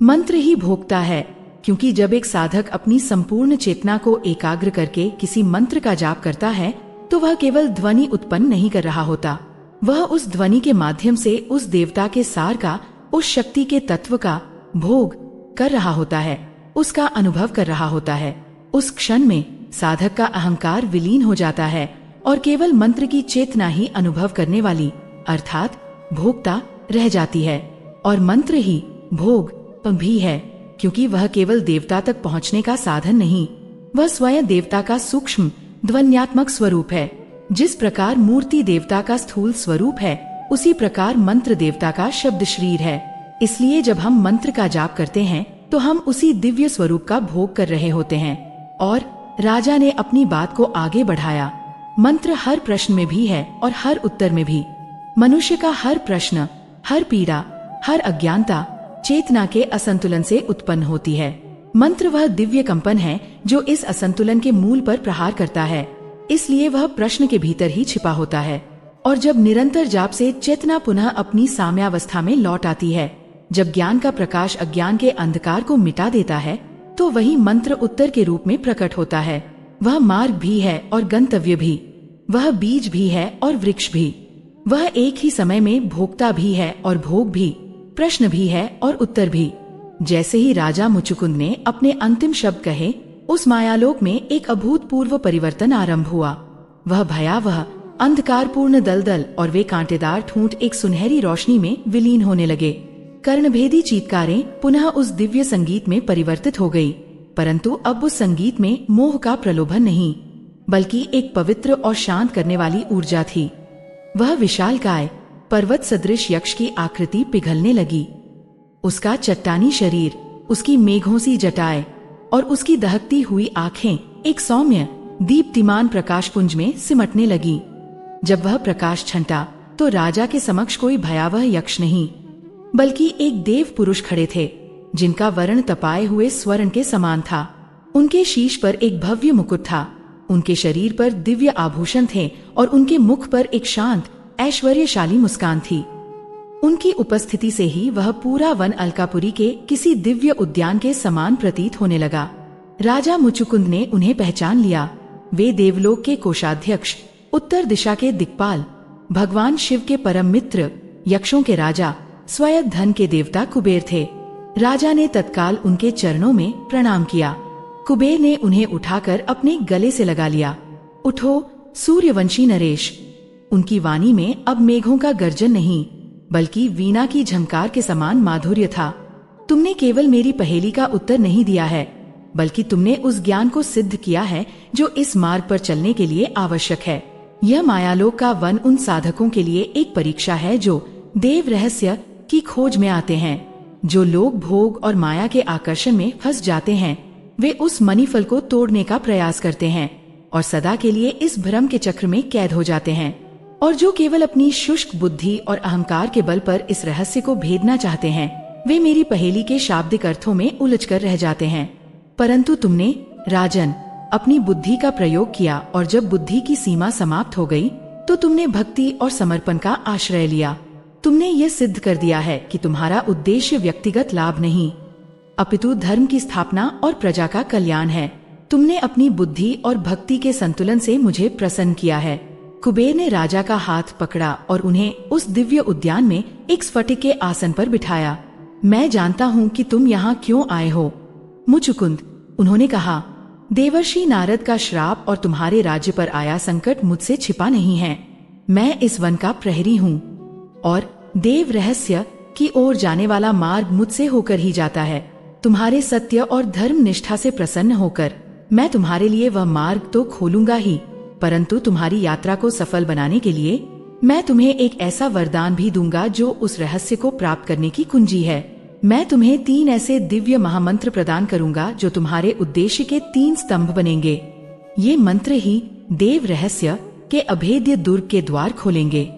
मंत्र ही भोगता है, क्योंकि जब एक साधक अपनी संपूर्ण चेतना को एकाग्र करके किसी मंत्र का जाप करता है तो वह केवल ध्वनि उत्पन्न नहीं कर रहा होता, वह उस ध्वनि के माध्यम से उस देवता के सार का, उस शक्ति के तत्व का भोग कर रहा होता है, उसका अनुभव कर रहा होता है। उस क्षण में साधक का अहंकार विलीन हो जाता है और केवल मंत्र की चेतना ही अनुभव करने वाली अर्थात भोक्ता रह जाती है। और मंत्र ही भोग भी है, क्योंकि वह केवल देवता तक पहुंचने का साधन नहीं, वह स्वयं देवता का सूक्ष्म ध्वन्यात्मक स्वरूप है। जिस प्रकार मूर्ति देवता का स्थूल स्वरूप है, उसी प्रकार मंत्र देवता का शब्द शरीर है। इसलिए जब हम मंत्र का जाप करते हैं तो हम उसी दिव्य स्वरूप का भोग कर रहे होते हैं। और राजा ने अपनी बात को आगे बढ़ाया, मंत्र हर प्रश्न में भी है और हर उत्तर में भी। मनुष्य का हर प्रश्न, हर पीड़ा, हर अज्ञानता चेतना के असंतुलन से उत्पन्न होती है। मंत्र वह दिव्य कंपन है जो इस असंतुलन के मूल पर प्रहार करता है, इसलिए वह प्रश्न के भीतर ही छिपा होता है। और जब निरंतर जाप से चेतना पुनः अपनी साम्यावस्था में लौट आती है, जब ज्ञान का प्रकाश अज्ञान के अंधकार को मिटा देता है, तो वही मंत्र उत्तर के रूप में प्रकट होता है। वह मार्ग भी है और गंतव्य भी, वह बीज भी है और वृक्ष भी, वह एक ही समय में भोक्ता भी है और भोग भी, प्रश्न भी है और उत्तर भी। जैसे ही राजा मुचुकुंद ने अपने अंतिम शब्द कहे, उस मायालोक में एक अभूतपूर्व परिवर्तन आरंभ हुआ। वह भयावह अंधकारपूर्ण दलदल और वे कांटेदार ठूंठ एक सुनहरी रोशनी में विलीन होने लगे। कर्णभेदी चीत्कारें पुनः उस दिव्य संगीत में परिवर्तित हो गई, परंतु अब उस संगीत में मोह का प्रलोभन नहीं, बल्कि एक पवित्र और शांत करने वाली ऊर्जा थी। वह विशालकाय पर्वत सदृश यक्ष की आकृति पिघलने लगी। उसका चट्टानी शरीर, उसकी मेघों सी जटाएं और उसकी दहकती हुई आंखें एक सौम्य दीप्तिमान प्रकाशपुंज में सिमटने लगी। जब वह प्रकाश छंटा तो राजा के समक्ष कोई भयावह यक्ष नहीं, बल्कि एक देव पुरुष खड़े थे। जिनका वर्ण तपाए हुए स्वर्ण के समान था। उनके शीश पर एक भव्य मुकुट था, उनके शरीर पर दिव्य आभूषण थे और उनके मुख पर एक शांत ऐश्वर्यशाली मुस्कान थी। उनकी उपस्थिति से ही वह पूरा वन अलकापुरी के किसी दिव्य उद्यान के समान प्रतीत होने लगा। राजा मुचुकुंद ने उन्हें पहचान लिया। वे देवलोक के कोषाध्यक्ष, उत्तर दिशा के दिक्पाल, भगवान शिव के परम मित्र, यक्षों के राजा, स्वयं धन के देवता कुबेर थे। राजा ने तत्काल उनके चरणों में प्रणाम किया। कुबेर ने उन्हें उठाकर अपने गले से लगा लिया। उठो सूर्यवंशी नरेश। उनकी वाणी में अब मेघों का गर्जन नहीं, बल्कि वीणा की झंकार के समान माधुर्य था। तुमने केवल मेरी पहेली का उत्तर नहीं दिया है, बल्कि तुमने उस ज्ञान को सिद्ध किया है जो इस मार्ग पर चलने के लिए आवश्यक है। यह मायालोक का वन उन साधकों के लिए एक परीक्षा है जो देव रहस्य की खोज में आते हैं। जो लोग भोग और माया के आकर्षण में फंस जाते हैं, वे उस मणिफल को तोड़ने का प्रयास करते हैं और सदा के लिए इस भ्रम के चक्र में कैद हो जाते हैं। और जो केवल अपनी शुष्क बुद्धि और अहंकार के बल पर इस रहस्य को भेदना चाहते हैं, वे मेरी पहेली के शाब्दिक अर्थों में उलझकर रह जाते हैं। परंतु तुमने राजन अपनी बुद्धि का प्रयोग किया और जब बुद्धि की सीमा समाप्त हो गई तो तुमने भक्ति और समर्पण का आश्रय लिया। तुमने ये सिद्ध कर दिया है कि तुम्हारा उद्देश्य व्यक्तिगत लाभ नहीं, अपितु धर्म की स्थापना और प्रजा का कल्याण है। तुमने अपनी बुद्धि और भक्ति के संतुलन से मुझे प्रसन्न किया है। कुबेर ने राजा का हाथ पकड़ा और उन्हें उस दिव्य उद्यान में एक स्फटिक के आसन पर बिठाया। मैं जानता हूँ कि तुम यहाँ क्यों आए हो मुचुकुंद, उन्होंने कहा। देवर्षि नारद का श्राप और तुम्हारे राज्य पर आया संकट मुझसे छिपा नहीं है। मैं इस वन का प्रहरी हूँ और देव रहस्य की ओर जाने वाला मार्ग मुझसे होकर ही जाता है। तुम्हारे सत्य और धर्म निष्ठा से प्रसन्न होकर मैं तुम्हारे लिए वह मार्ग तो खोलूंगा ही, परंतु तुम्हारी यात्रा को सफल बनाने के लिए मैं तुम्हें एक ऐसा वरदान भी दूंगा जो उस रहस्य को प्राप्त करने की कुंजी है। मैं तुम्हें 3 ऐसे दिव्य महामंत्र प्रदान करूंगा जो तुम्हारे उद्देश्य के 3 स्तंभ बनेंगे। ये मंत्र ही देव रहस्य के अभेद्य दुर्ग के द्वार खोलेंगे।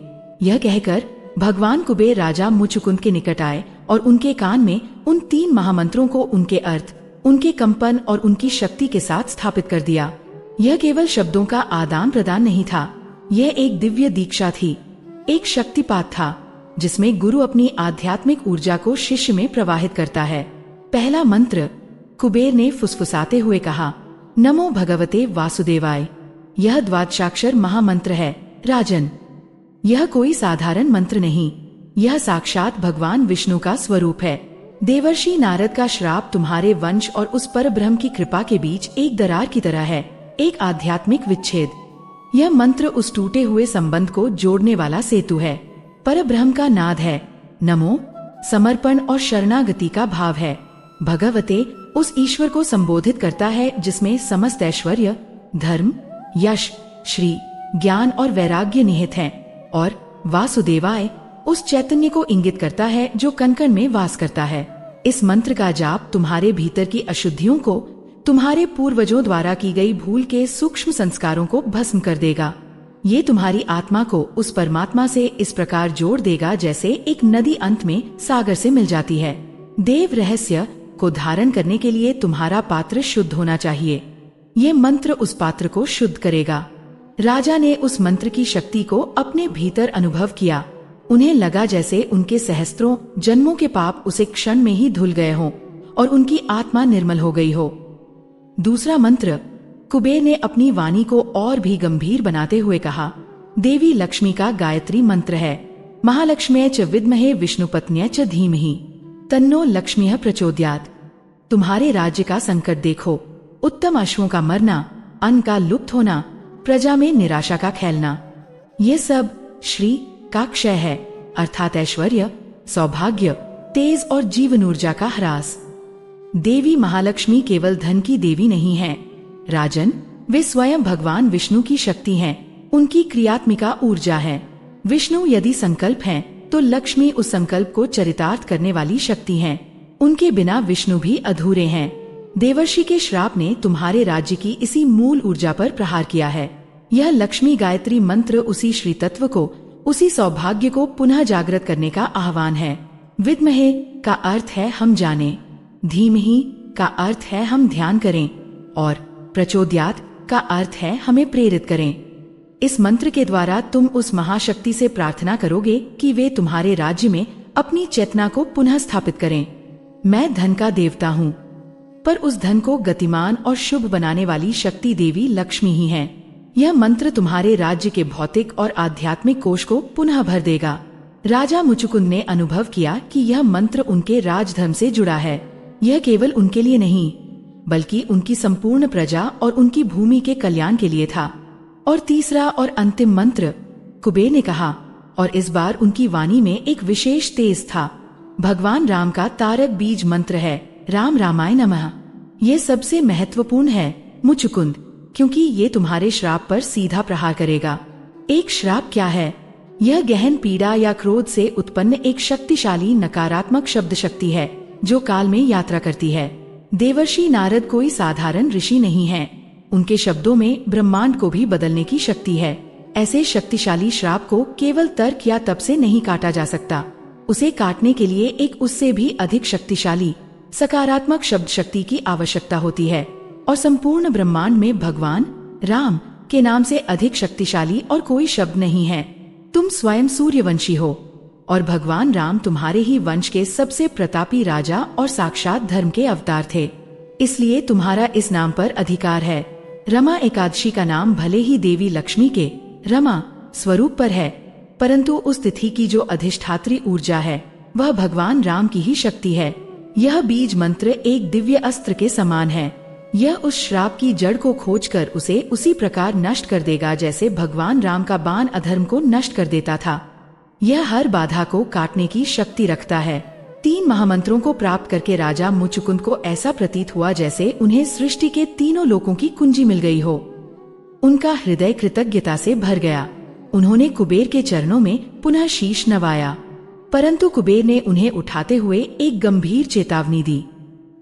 यह कहकर भगवान कुबेर राजा मुचुकुंद के निकट आए और उनके कान में उन 3 महामंत्रों को उनके अर्थ, उनके कंपन और उनकी शक्ति के साथ स्थापित कर दिया। यह केवल शब्दों का आदान प्रदान नहीं था, यह एक दिव्य दीक्षा थी, एक शक्तिपात था जिसमें गुरु अपनी आध्यात्मिक ऊर्जा को शिष्य में प्रवाहित करता है। पहला मंत्र, कुबेर ने फुसफुसाते हुए कहा, नमो भगवते वासुदेवाय। यह द्वादशाक्षर महामंत्र है राजन। यह कोई साधारण मंत्र नहीं, यह साक्षात भगवान विष्णु का स्वरूप है। देवर्षि नारद का श्राप तुम्हारे वंश और उस परब्रह्म की कृपा के बीच एक दरार की तरह है, एक आध्यात्मिक विच्छेद। यह मंत्र उस टूटे हुए संबंध को जोड़ने वाला सेतु है। परब्रह्म का नाद है, नमो समर्पण और शरणागति का भाव है। भगवते उस ईश्वर को संबोधित करता है जिसमें समस्त ऐश्वर्य, धर्म, यश, श्री, ज्ञान और वैराग्य निहित हैं, और वासुदेवाय उस चैतन्य को इंगित करता है जो कण-कण में वास करता है। इस मंत्र का जाप तुम्हारे भीतर की अशुद्धियों को, तुम्हारे पूर्वजों द्वारा की गई भूल के सूक्ष्म संस्कारों को भस्म कर देगा। ये तुम्हारी आत्मा को उस परमात्मा से इस प्रकार जोड़ देगा जैसे एक नदी अंत में सागर से मिल जाती है। देव रहस्य को धारण करने के लिए तुम्हारा पात्र शुद्ध होना चाहिए। ये मंत्र उस पात्र को शुद्ध करेगा। राजा ने उस मंत्र की शक्ति को अपने भीतर अनुभव किया। उन्हें लगा जैसे उनके सहस्त्रों जन्मों के पाप उसे क्षण में ही धुल गए हों और उनकी आत्मा निर्मल हो गई हो। दूसरा मंत्र, कुबेर ने अपनी वाणी को और भी गंभीर बनाते हुए कहा, देवी लक्ष्मी का गायत्री मंत्र है। महालक्ष्म्यै च विद्महे विष्णुपत्न्यै च धीमहि तन्नो लक्ष्मीः प्रचोदयात्। तुम्हारे राज्य का संकट देखो, उत्तम अश्वों का मरना, अन्न का लुप्त होना, प्रजा में निराशा का फैलना, ये सब श्री का क्षय है, अर्थात ऐश्वर्य, सौभाग्य, तेज और जीवन ऊर्जा का ह्रास। देवी महालक्ष्मी केवल धन की देवी नहीं है राजन, वे स्वयं भगवान विष्णु की शक्ति हैं, उनकी क्रियात्मिका ऊर्जा है। विष्णु यदि संकल्प हैं, तो लक्ष्मी उस संकल्प को चरितार्थ करने वाली शक्ति हैं। उनके बिना विष्णु भी अधूरे हैं। देवर्षि के श्राप ने तुम्हारे राज्य की इसी मूल ऊर्जा पर प्रहार किया है। यह लक्ष्मी गायत्री मंत्र उसी श्री तत्व को, उसी सौभाग्य को पुनः जागृत करने का आह्वान है। विद्महे का अर्थ है हम जाने, धीमहि का अर्थ है हम ध्यान करें और प्रचोदयात् का अर्थ है हमें प्रेरित करें। इस मंत्र के द्वारा तुम उस महाशक्ति से प्रार्थना करोगे कि वे तुम्हारे राज्य में अपनी चेतना को पुनः स्थापित करें। मैं धन का देवता हूँ, पर उस धन को गतिमान और शुभ बनाने वाली शक्ति देवी लक्ष्मी ही है। यह मंत्र तुम्हारे राज्य के भौतिक और आध्यात्मिक कोष को पुनः भर देगा। राजा मुचुकुंद ने अनुभव किया कि यह मंत्र उनके राजधर्म से जुड़ा है। यह केवल उनके लिए नहीं, बल्कि उनकी संपूर्ण प्रजा और उनकी भूमि के कल्याण के लिए था। और तीसरा और अंतिम मंत्र, कुबेर ने कहा, और इस बार उनकी वाणी में एक विशेष तेज था। भगवान राम का तारक बीज मंत्र है, राम रामाय नमः। ये सबसे महत्वपूर्ण है मुचुकुंद, क्योंकि ये तुम्हारे श्राप पर सीधा प्रहार करेगा। एक श्राप क्या है? यह गहन पीड़ा या क्रोध से उत्पन्न एक शक्तिशाली नकारात्मक शब्द शक्ति है जो काल में यात्रा करती है। देवर्षि नारद कोई साधारण ऋषि नहीं है। उनके शब्दों में ब्रह्मांड को भी बदलने की शक्ति है। ऐसे शक्तिशाली श्राप को केवल तर्क या तप से नहीं काटा जा सकता। उसे काटने के लिए एक उससे भी अधिक शक्तिशाली सकारात्मक शब्द शक्ति की आवश्यकता होती है, और संपूर्ण ब्रह्मांड में भगवान राम के नाम से अधिक शक्तिशाली और कोई शब्द नहीं है। तुम स्वयं सूर्यवंशी हो और भगवान राम तुम्हारे ही वंश के सबसे प्रतापी राजा और साक्षात धर्म के अवतार थे। इसलिए तुम्हारा इस नाम पर अधिकार है। रमा एकादशी का नाम भले ही देवी लक्ष्मी के रमा स्वरूप पर है, परंतु उस तिथि की जो अधिष्ठात्री ऊर्जा है वह भगवान राम की ही शक्ति है। यह बीज मंत्र एक दिव्य अस्त्र के समान है। यह उस श्राप की जड़ को खोजकर उसे उसी प्रकार नष्ट कर देगा जैसे भगवान राम का बाण अधर्म को नष्ट कर देता था। यह हर बाधा को काटने की शक्ति रखता है। 3 महामंत्रों को प्राप्त करके राजा मुचुकुंद को ऐसा प्रतीत हुआ जैसे उन्हें सृष्टि के तीनों लोकों की कुंजी मिल गई हो। उनका हृदय कृतज्ञता से भर गया। उन्होंने कुबेर के चरणों में पुनः शीश नवाया, परंतु कुबेर ने उन्हें उठाते हुए एक गंभीर चेतावनी दी।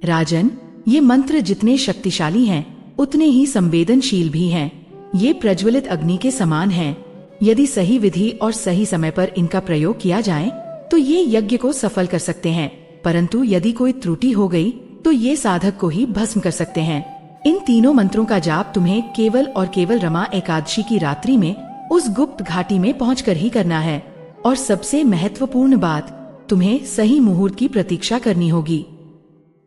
राजन, ये मंत्र जितने शक्तिशाली हैं, उतने ही संवेदनशील भी हैं। ये प्रज्वलित अग्नि के समान हैं। यदि सही विधि और सही समय पर इनका प्रयोग किया जाए तो ये यज्ञ को सफल कर सकते हैं, परंतु यदि कोई त्रुटि हो गई तो ये साधक को ही भस्म कर सकते हैं। इन तीनों मंत्रों का जाप तुम्हें केवल और केवल रमा एकादशी की रात्रि में उस गुप्त घाटी में पहुंचकर ही करना है। और सबसे महत्वपूर्ण बात, तुम्हें सही मुहूर्त की प्रतीक्षा करनी होगी।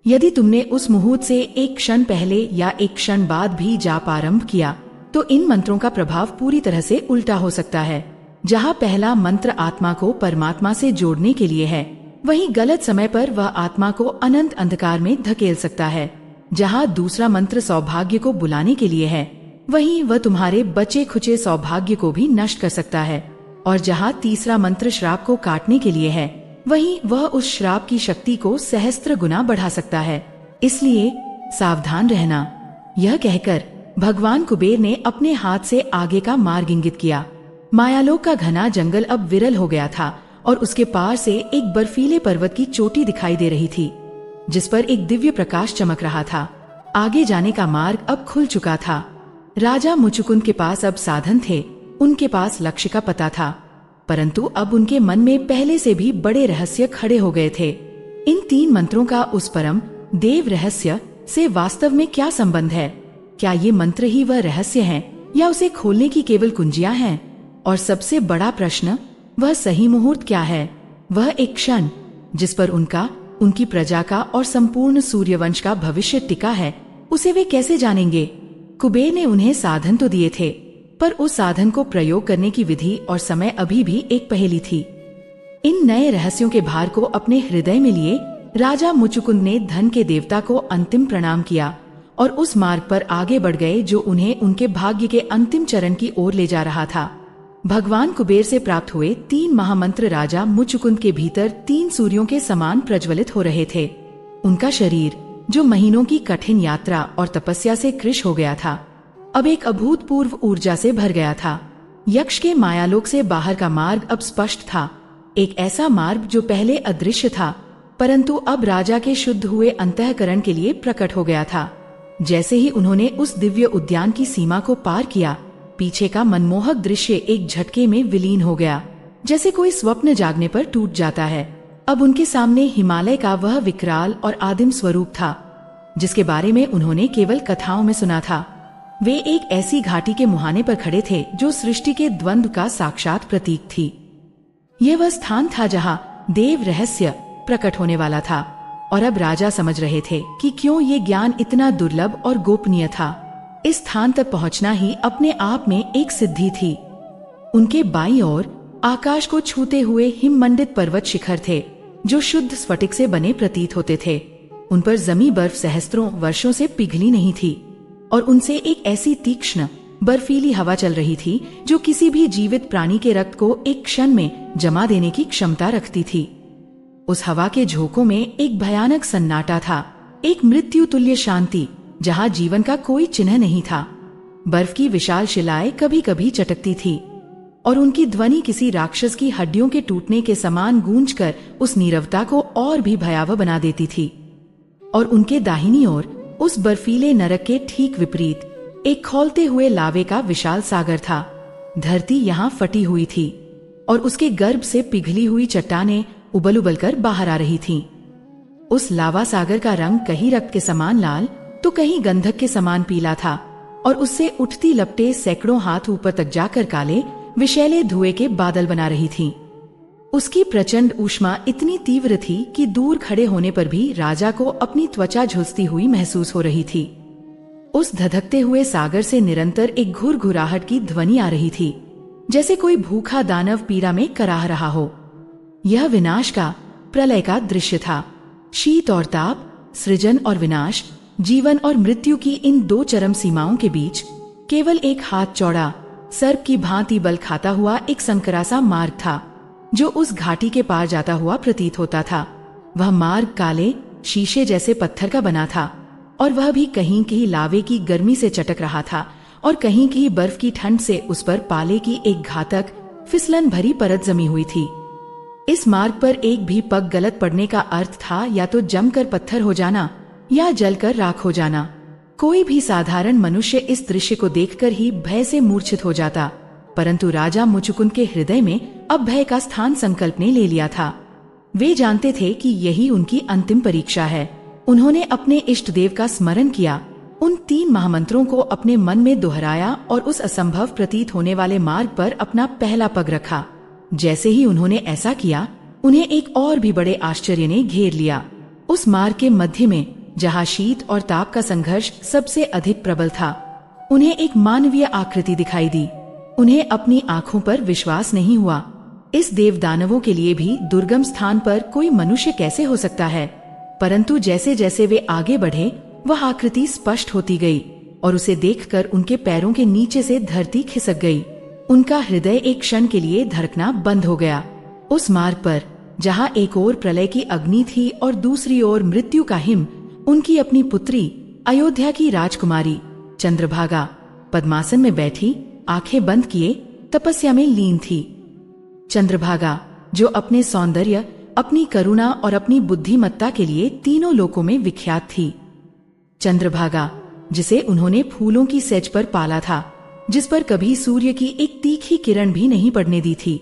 यदि तुमने उस मुहूर्त से एक क्षण पहले या एक क्षण बाद भी जाप आरंभ किया तो इन मंत्रों का प्रभाव पूरी तरह से उल्टा हो सकता है। जहाँ पहला मंत्र आत्मा को परमात्मा से जोड़ने के लिए है, वहीं गलत समय पर वह आत्मा को अनंत अंधकार में धकेल सकता है। जहाँ दूसरा मंत्र सौभाग्य को बुलाने के लिए है, वहीं वह तुम्हारे बचे खुचे सौभाग्य को भी नष्ट कर सकता है। और जहाँ तीसरा मंत्र श्राप को काटने के लिए है, वहीं वह उस श्राप की शक्ति को सहस्त्र गुना बढ़ा सकता है। इसलिए सावधान रहना। यह कहकर भगवान कुबेर ने अपने हाथ से आगे का मार्ग इंगित किया। मायालोक का घना जंगल अब विरल हो गया था और उसके पार से एक बर्फीले पर्वत की चोटी दिखाई दे रही थी, जिस पर एक दिव्य प्रकाश चमक रहा था। आगे जाने का मार्ग अब खुल चुका था। राजा मुचुकुंद के पास अब साधन थे, उनके पास लक्ष्य का पता था, परंतु अब उनके मन में पहले से भी बड़े रहस्य खड़े हो गए थे। इन 3 मंत्रों का उस परम देव रहस्य से वास्तव में क्या संबंध है? क्या ये मंत्र ही वह रहस्य हैं या उसे खोलने की केवल कुंजियां हैं? और सबसे बड़ा प्रश्न, वह सही मुहूर्त क्या है? वह एक क्षण जिस पर उनका, उनकी प्रजा का और संपूर्ण सूर्यवंश का भविष्य टिका है, उसे वे कैसे जानेंगे? कुबेर ने उन्हें साधन तो दिए थे, पर उस साधन को प्रयोग करने की विधि और समय अभी भी एक पहेली थी। इन नए रहस्यों के भार को अपने हृदय में लिए राजा मुचुकुंद ने धन के देवता को अंतिम प्रणाम किया और उस मार्ग पर आगे बढ़ गए जो उन्हें उनके भाग्य के अंतिम चरण की ओर ले जा रहा था। भगवान कुबेर से प्राप्त हुए 3 महामंत्र राजा मुचुकुंद के भीतर 3 सूर्यों के समान प्रज्वलित हो रहे थे। उनका शरीर, जो महीनों की कठिन यात्रा और तपस्या से कृश हो गया था, अब एक अभूतपूर्व ऊर्जा से भर गया था। यक्ष के मायालोक से बाहर का मार्ग अब स्पष्ट था, एक ऐसा मार्ग जो पहले अदृश्य था, परंतु अब राजा के शुद्ध हुए अंतःकरण के लिए प्रकट हो गया था। जैसे ही उन्होंने उस दिव्य उद्यान की सीमा को पार किया, पीछे का मनमोहक दृश्य एक झटके में विलीन हो गया, जैसे कोई स्वप्न जागने पर टूट जाता है। अब उनके सामने हिमालय का वह विकराल और आदिम स्वरूप था जिसके बारे में उन्होंने केवल कथाओं में सुना था। वे एक ऐसी घाटी के मुहाने पर खड़े थे जो सृष्टि के द्वंद्व का साक्षात प्रतीक थी। यह वह स्थान था जहाँ देव रहस्य प्रकट होने वाला था, और अब राजा समझ रहे थे कि क्यों ये ज्ञान इतना दुर्लभ और गोपनीय था। इस स्थान तक पहुंचना ही अपने आप में एक सिद्धि थी। उनके बाईं ओर आकाश को छूते हुए हिममंडित पर्वत शिखर थे जो शुद्ध स्फटिक से बने प्रतीत होते थे। उन पर जमी बर्फ सहस्त्रों वर्षों से पिघली नहीं थी और उनसे एक ऐसी तीक्ष्ण बर्फीली हवा चल रही थी जो किसी भी जीवित प्राणी के रक्त को एक क्षण में जमा देने की क्षमता रखती थी। उस हवा के झोंकों में एक भयानक सन्नाटा था, एक मृत्यु तुल्य शांति जहाँ जीवन का कोई चिन्ह नहीं था। बर्फ की विशाल शिलाएं कभी कभी चटकती थी और उनकी ध्वनि किसी राक्षस की हड्डियों के टूटने के समान गूंजकर उस नीरवता को और भी भयावह बना देती थी। और उनके दाहिनी ओर उस बर्फीले नरक के ठीक विपरीत एक खौलते हुए लावे का विशाल सागर था। धरती यहाँ फटी हुई थी और उसके गर्भ से पिघली हुई चट्टानें उबल उबल कर बाहर आ रही थीं। उस लावा सागर का रंग कहीं रक्त के समान लाल तो कहीं गंधक के समान पीला था और उससे उठती लपटें सैकड़ों हाथ ऊपर तक जाकर काले विशैले धुएं के बादल बना रही थीं। उसकी प्रचंड ऊष्मा इतनी तीव्र थी कि दूर खड़े होने पर भी राजा को अपनी त्वचा झुलसती हुई महसूस हो रही थी। उस धधकते हुए सागर से निरंतर एक घुरघुराहट की ध्वनि आ रही थी, जैसे कोई भूखा दानव पीड़ा में कराह रहा हो। यह विनाश का, प्रलय का दृश्य था। शीत और ताप, सृजन और विनाश, जीवन और मृत्यु की इन दो चरम सीमाओं के बीच केवल एक हाथ चौड़ा सर्प की भांति बल खाता हुआ एक संकरासा मार्ग था जो उस घाटी के पार जाता हुआ प्रतीत होता था। वह मार्ग काले शीशे जैसे पत्थर का बना था और वह भी कहीं कहीं लावे की गर्मी से चटक रहा था और कहीं कहीं बर्फ की ठंड से उस पर पाले की एक घातक फिसलन भरी परत जमी हुई थी। इस मार्ग पर एक भी पग गलत पड़ने का अर्थ था या तो जमकर पत्थर हो जाना या जलकर राख हो जाना। कोई भी साधारण मनुष्य इस दृश्य को देखकर ही भय से मूर्छित हो जाता, परंतु राजा मुचुकुंद के हृदय में अब भय का स्थान संकल्प ने ले लिया था। वे जानते थे कि यही उनकी अंतिम परीक्षा है। उन्होंने अपने इष्ट देव का स्मरण किया, उन 3 महामंत्रों को अपने मन में दोहराया और उस असंभव प्रतीत होने वाले मार्ग पर अपना पहला पग रखा। जैसे ही उन्होंने ऐसा किया, उन्हें एक और भी बड़े आश्चर्य ने घेर लिया। उस मार्ग के मध्य में, जहाँ शीत और ताप का संघर्ष सबसे अधिक प्रबल था, उन्हें एक मानवीय आकृति दिखाई दी। उन्हें अपनी आंखों पर विश्वास नहीं हुआ। इस देवदानवों के लिए भी दुर्गम स्थान पर कोई मनुष्य कैसे हो सकता है? परंतु जैसे जैसे वे आगे बढ़े, वह आकृति स्पष्ट होती गई और उसे देखकर उनके पैरों के नीचे से धरती खिसक गई। उनका हृदय एक क्षण के लिए धड़कना बंद हो गया। उस मार्ग पर, जहाँ एक ओर प्रलय की अग्नि थी और दूसरी ओर मृत्यु का हिम, उनकी अपनी पुत्री अयोध्या की राजकुमारी चंद्रभागा पद्मासन में बैठी, आंखें बंद किए तपस्या में लीन थी। चंद्रभागा, जो अपने सौंदर्य, अपनी करुणा और अपनी बुद्धिमत्ता के लिए तीनों लोकों में विख्यात थी। चंद्रभागा, जिसे उन्होंने फूलों की सेज पर पाला था, जिस पर कभी सूर्य की एक तीखी किरण भी नहीं पड़ने दी थी।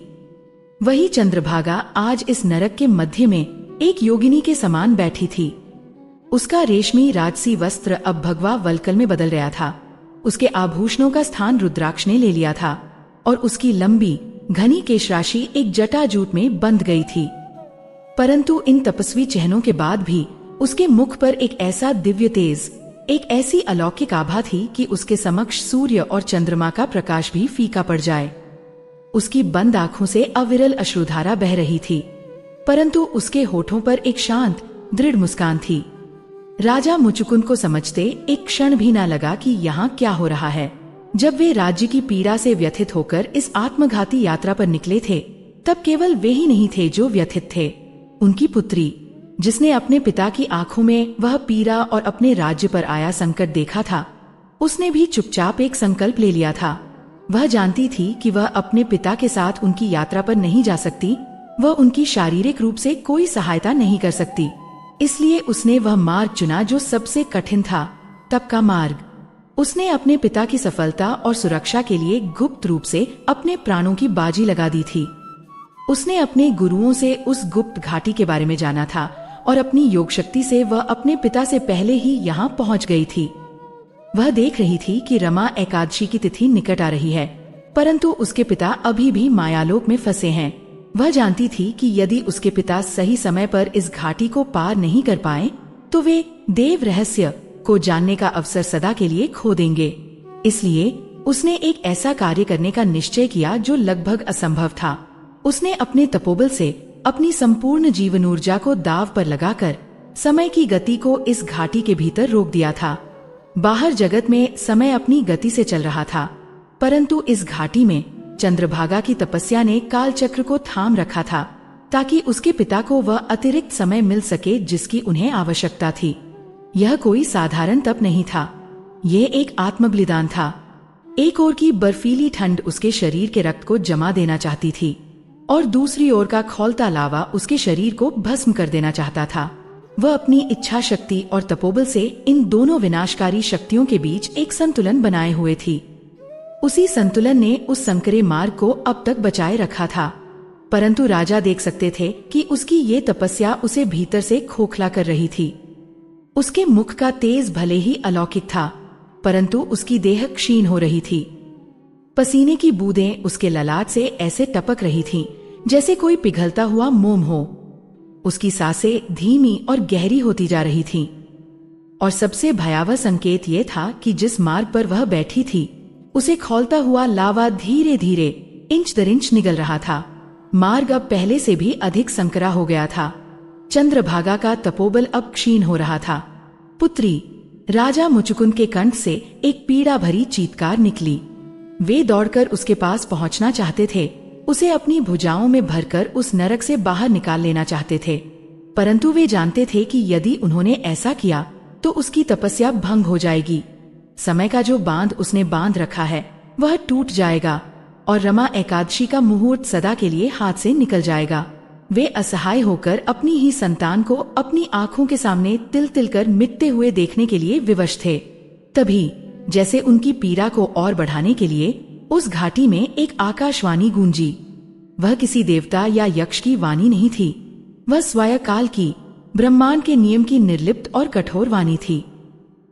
वही चंद्रभागा आज इस नरक के मध्य में एक योगिनी के समान बैठी थी। उसका रेशमी राजसी वस्त्र अब भगवा वल्कल में बदल रहा था। उसके आभूषणों का स्थान रुद्राक्ष ने ले लिया था और उसकी लंबी घनी केशराशि एक जटाजूट में बंध गई थी। परंतु इन तपस्वी चिन्हों के बाद भी उसके मुख पर एक ऐसा दिव्य तेज, एक ऐसी अलौकिक आभा थी कि उसके समक्ष सूर्य और चंद्रमा का प्रकाश भी फीका पड़ जाए। उसकी बंद आंखों से अविरल अश्रुधारा बह रही थी, परंतु उसके होठों पर एक शांत दृढ़ मुस्कान थी। राजा मुचुकुंद को समझते एक क्षण भी न लगा कि यहाँ क्या हो रहा है। जब वे राज्य की पीड़ा से व्यथित होकर इस आत्मघाती यात्रा पर निकले थे, तब केवल वे ही नहीं थे जो व्यथित थे। उनकी पुत्री, जिसने अपने पिता की आंखों में वह पीड़ा और अपने राज्य पर आया संकट देखा था, उसने भी चुपचाप एक संकल्प ले लिया था। वह जानती थी कि वह अपने पिता के साथ उनकी यात्रा पर नहीं जा सकती, वह उनकी शारीरिक रूप से कोई सहायता नहीं कर सकती। इसलिए उसने वह मार्ग चुना जो सबसे कठिन था, तप का मार्ग। उसने अपने पिता की सफलता और सुरक्षा के लिए गुप्त रूप से अपने प्राणों की बाजी लगा दी थी। उसने अपने गुरुओं से उस गुप्त घाटी के बारे में जाना था और अपनी योग शक्ति से वह अपने पिता से पहले ही यहाँ पहुँच गई थी। वह देख रही थी कि रमा एकादशी की तिथि निकट आ रही है, परंतु उसके पिता अभी भी मायालोक में फंसे हैं। वह जानती थी कि यदि उसके पिता सही समय पर इस घाटी को पार नहीं कर पाए तो वे देव रहस्य को जानने का अवसर सदा के लिए खो देंगे। इसलिए उसने एक ऐसा कार्य करने का निश्चय किया जो लगभग असंभव था। उसने अपने तपोबल से अपनी संपूर्ण जीवन ऊर्जा को दांव पर लगाकर समय की गति को इस घाटी के भीतर रोक दिया था। बाहर जगत में समय अपनी गति से चल रहा था, परंतु इस घाटी में चंद्रभागा की तपस्या ने काल चक्र को थाम रखा था ताकि उसके पिता को वह अतिरिक्त समय मिल सके जिसकी उन्हें आवश्यकता थी। यह कोई साधारण तप नहीं था, यह एक आत्मबलिदान था। एक ओर की बर्फीली ठंड उसके शरीर के रक्त को जमा देना चाहती थी और दूसरी ओर का खौलता लावा उसके शरीर को भस्म कर देना चाहता था। वह अपनी इच्छा शक्ति और तपोबल से इन दोनों विनाशकारी शक्तियों के बीच एक संतुलन बनाए हुए थी। उसी संतुलन ने उस संकरे मार्ग को अब तक बचाए रखा था, परंतु राजा देख सकते थे कि उसकी ये तपस्या उसे भीतर से खोखला कर रही थी। उसके मुख का तेज भले ही अलौकिक था, परंतु उसकी देह क्षीण हो रही थी। पसीने की बूंदें उसके ललाट से ऐसे टपक रही थीं, जैसे कोई पिघलता हुआ मोम हो। उसकी सांसें धीमी और गहरी होती जा रही थीं, और सबसे भयावह संकेत ये था कि जिस मार्ग पर वह बैठी थी उसे खौलता हुआ लावा धीरे धीरे इंच दर इंच निगल रहा था। मार्ग अब पहले से भी अधिक संकरा हो गया था। चंद्रभागा का तपोबल अब क्षीण हो रहा था। पुत्री, राजा मुचुकुंद के कंठ से एक पीड़ा भरी चीत्कार निकली। वे दौड़कर उसके पास पहुंचना चाहते थे, उसे अपनी भुजाओं में भरकर उस नरक से बाहर निकाल लेना चाहते थे, परंतु वे जानते थे कि यदि उन्होंने ऐसा किया तो उसकी तपस्या भंग हो जाएगी। समय का जो बांध उसने बांध रखा है वह टूट जाएगा और रमा एकादशी का मुहूर्त सदा के लिए हाथ से निकल जाएगा। वे असहाय होकर अपनी ही संतान को अपनी आंखों के सामने तिल तिल कर मिटते हुए देखने के लिए विवश थे। तभी जैसे उनकी पीड़ा को और बढ़ाने के लिए उस घाटी में एक आकाशवाणी गूंजी। वह किसी देवता या यक्ष की वाणी नहीं थी, वह स्वयं काल की, ब्रह्मांड के नियम की निर्लिप्त और कठोर वाणी थी।